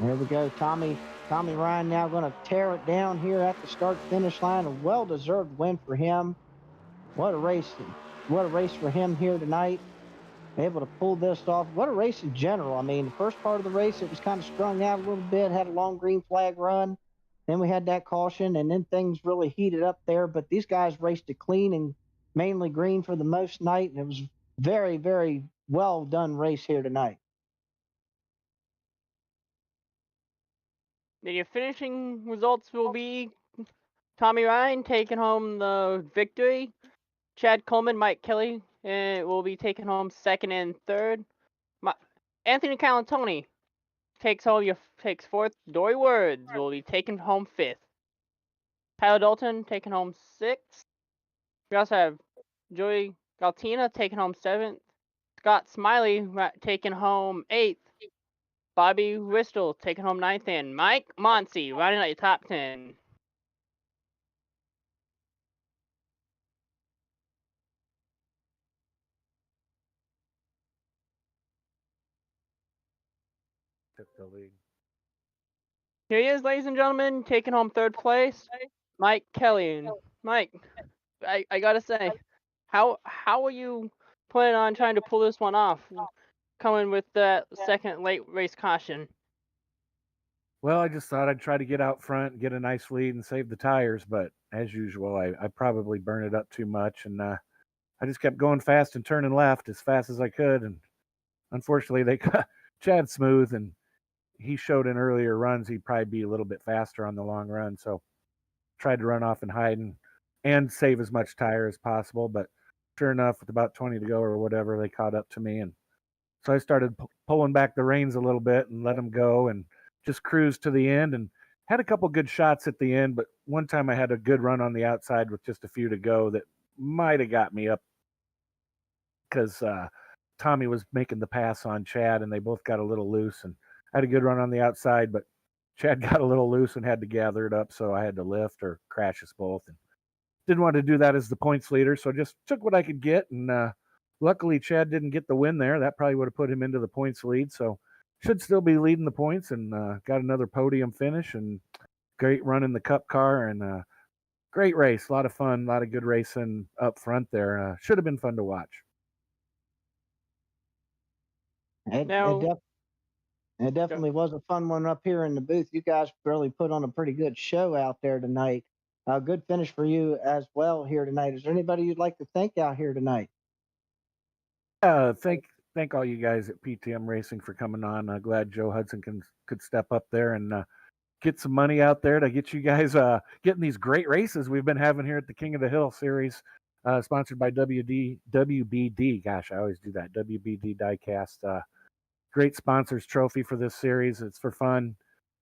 There we go. Tommy Ryan now going to tear it down here at the start-finish line. A well-deserved win for him. What a race for him here tonight. Able to pull this off. What a race in general. I mean, the first part of the race, it was kind of strung out a little bit, had a long green flag run. Then we had that caution, and then things really heated up there. But these guys raced it clean and mainly green for the most night, and it was very, very well done race here tonight. The finishing results will be Tommy Ryan taking home the victory. Chad Coleman, Mike Kelly will be taking home second and third. Anthony Calantoni takes fourth. Dory Words will be taking home fifth. Tyler Dalton taking home sixth. We also have Joey Galtina taking home seventh. Scott Smiley taking home eighth. Bobby Whistle taking home ninth, and Mike Monsey running at the top 10. Took the lead. Here he is, ladies and gentlemen, taking home third place, Mike Kelly. And Mike, I gotta say, how are you planning on trying to pull this one off, coming with that second late race caution? Well, I just thought I'd try to get out front and get a nice lead and save the tires, but as usual, I probably burned it up too much, and I just kept going fast and turning left as fast as I could, and unfortunately, they got Chad Smooth, and he showed in earlier runs he'd probably be a little bit faster on the long run, so tried to run off and hide and save as much tire as possible, but sure enough, with about 20 to go or whatever, they caught up to me, and so I started pulling back the reins a little bit and let them go and just cruised to the end and had a couple good shots at the end. But one time I had a good run on the outside with just a few to go that might have got me up because Tommy was making the pass on Chad and they both got a little loose. And I had a good run on the outside, but Chad got a little loose and had to gather it up. So I had to lift or crash us both. And didn't want to do that as the points leader. So just took what I could get. And luckily, Chad didn't get the win there. That probably would have put him into the points lead. So should still be leading the points and got another podium finish and great run in the cup car and great race. A lot of fun, a lot of good racing up front there. Should have been fun to watch. It definitely was a fun one up here in the booth. You guys really put on a pretty good show out there tonight. Good finish for you as well here tonight. Is there anybody you'd like to thank out here tonight? Thank all you guys at PTM Racing for coming on. Glad Joe Hudson could step up there and get some money out there to get you guys getting these great races we've been having here at the King of the Hill series, sponsored by WBD. Gosh, I always do that. WBD Diecast. Great sponsors trophy for this series. It's for fun.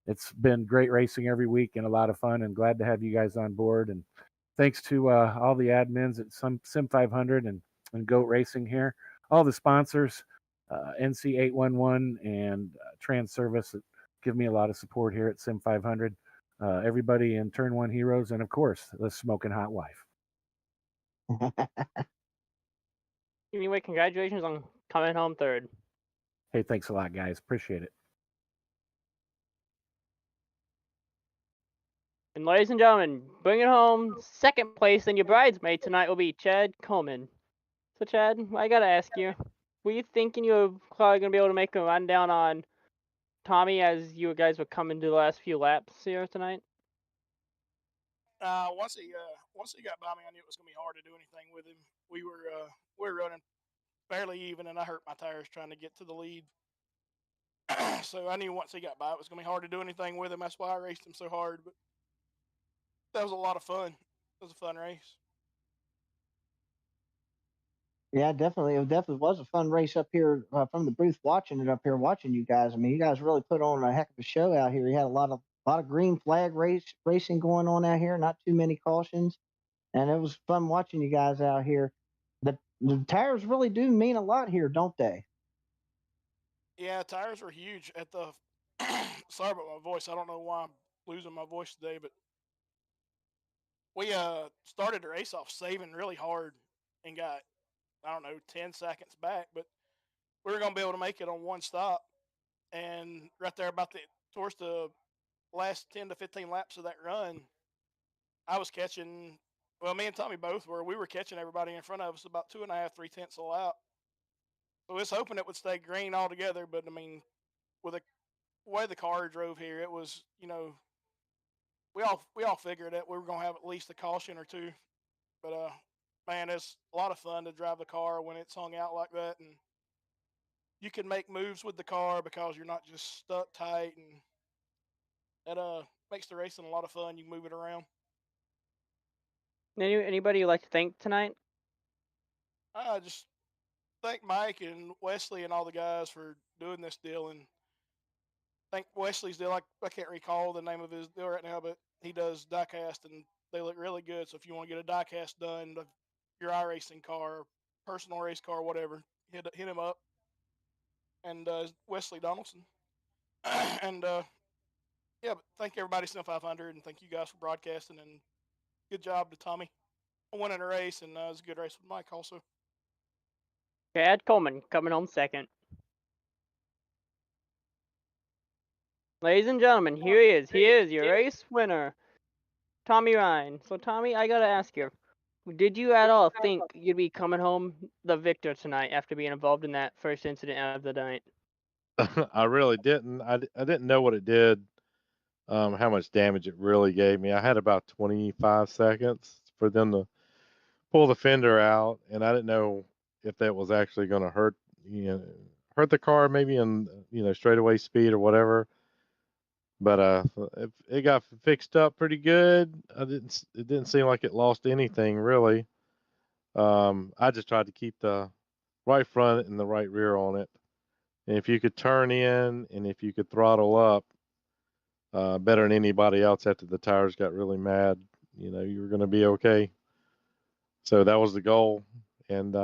It's been great racing every week and a lot of fun, and glad to have you guys on board. And thanks to all the admins at Sim 500 and Goat Racing here, all the sponsors, NC 811 and Trans Service that give me a lot of support here at Sim 500. Everybody in Turn 1 Heroes, and of course, the Smoking Hot Wife. Anyway, congratulations on coming home third. Hey, thanks a lot, guys. Appreciate it. And ladies and gentlemen, bringing home second place in your bridesmaid tonight will be Chad Coleman. So Chad, I gotta ask you, were you thinking you were probably gonna be able to make a rundown on Tommy as you guys were coming to the last few laps here tonight? Once he got by me, I knew it was gonna be hard to do anything with him. We were running fairly even, and I hurt my tires trying to get to the lead. So I knew once he got by, it was gonna be hard to do anything with him. That's why I raced him so hard. But that was a lot of fun. It was a fun race. Yeah, definitely. It definitely was a fun race up here from the booth, watching it up here, watching you guys. I mean, you guys really put on a heck of a show out here. You had a lot of green flag racing going on out here. Not too many cautions, and it was fun watching you guys out here. The tires really do mean a lot here, don't they? Yeah, tires were huge at the. Sorry about my voice. I don't know why I'm losing my voice today, but we started the race off saving really hard and got, I don't know, 10 seconds back, but we were gonna be able to make it on one stop. And right there about towards the last 10 to 15 laps of that run, I was catching. Well, me and Tommy both were. We were catching everybody in front of us about 2.5, 3 tenths a lap. So I was hoping it would stay green altogether, but I mean, with the way the car drove here, it was, we all figured that we were gonna have at least a caution or two. But man, it's a lot of fun to drive the car when it's hung out like that, and you can make moves with the car because you're not just stuck tight, and that makes the racing a lot of fun. You can move it around. Anybody you'd like to thank tonight? I just thank Mike and Wesley and all the guys for doing this deal, and thank Wesley's deal. I can't recall the name of his deal right now, but he does diecast, and they look really good. So if you want to get a diecast done, your iRacing car, personal race car, whatever, hit him up. And Wesley Donaldson. And yeah, but thank everybody, Sim 500, and thank you guys for broadcasting, and good job to Tommy on winning a race, and it was a good race with Mike also. Chad Coleman coming home second. Ladies and gentlemen, here he is. He is your race winner, Tommy Ryan. So Tommy, I gotta ask you, did you at all think you'd be coming home the victor tonight after being involved in that first incident of the night? I really didn't. I didn't know what it did, how much damage it really gave me. I had about 25 seconds for them to pull the fender out, and I didn't know if that was actually going to hurt the car maybe in straightaway speed or whatever. But it got fixed up pretty good. It didn't seem like it lost anything really. I just tried to keep the right front and the right rear on it. And if you could turn in and if you could throttle up better than anybody else after the tires got really mad, you were going to be okay. So that was the goal. And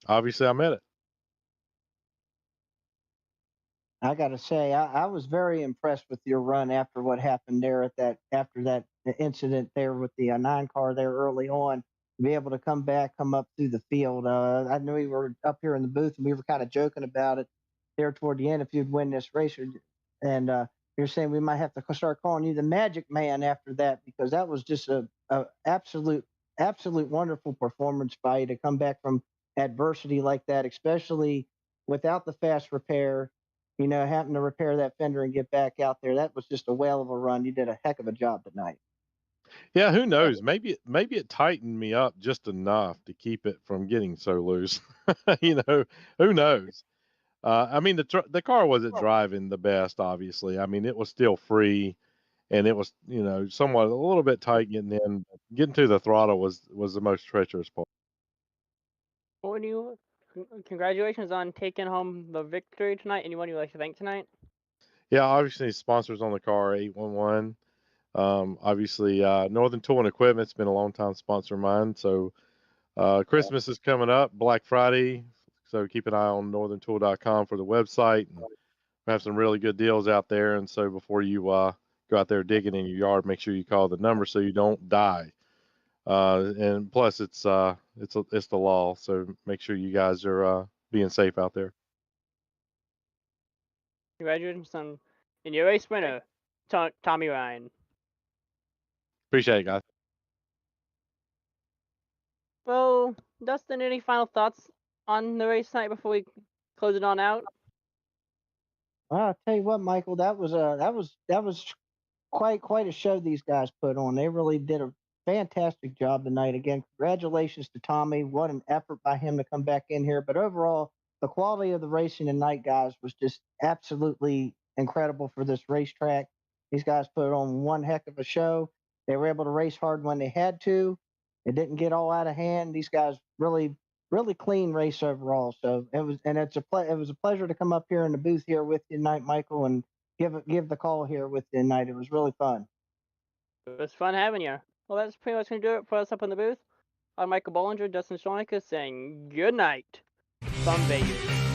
obviously I met it. I got to say, I was very impressed with your run after what happened there after that incident there with the 9 car there early on. To be able to come up through the field. I knew we were up here in the booth and we were kind of joking about it there toward the end if you'd win this race. And you're saying we might have to start calling you the Magic Man after that, because that was just a absolute wonderful performance by you to come back from adversity like that, especially without the fast repair. Having to repair that fender and get back out there. That was just a whale of a run. You did a heck of a job tonight. Yeah, who knows? Maybe it tightened me up just enough to keep it from getting so loose. Who knows? I mean, the car wasn't driving the best, obviously. I mean, it was still free, and it was somewhat a little bit tight getting in. Getting to the throttle was the most treacherous part. Well, congratulations on taking home the victory tonight. Anyone you'd like to thank tonight? Yeah, obviously sponsors on the car, 811. Obviously, Northern Tool and Equipment's been a long time sponsor of mine. So Christmas is coming up, Black Friday. So keep an eye on northerntool.com for the website. And we have some really good deals out there. And so before you go out there digging in your yard, make sure you call the number so you don't die. And plus, it's the law. So make sure you guys are being safe out there. Congratulations on in your race winner, Tommy Ryan. Appreciate it, guys. Well, Dustin, any final thoughts on the race tonight before we close it on out? I'll tell you what, Michael, that was quite a show these guys put on. They really did a fantastic job tonight. Again, congratulations to Tommy. What an effort by him to come back in here. But overall, the quality of the racing tonight, guys, was just absolutely incredible for this racetrack. These guys put on one heck of a show. They were able to race hard when they had to. It didn't get all out of hand. These guys really clean race overall. So it was, and it was a pleasure to come up here in the booth here with you tonight, Michael, and give the call here with you tonight. It was really fun. It was fun having you. Well, that's pretty much going to do it for us up in the booth. I'm Michael Bollinger, Dustin Schoenicke saying good night from Vegas.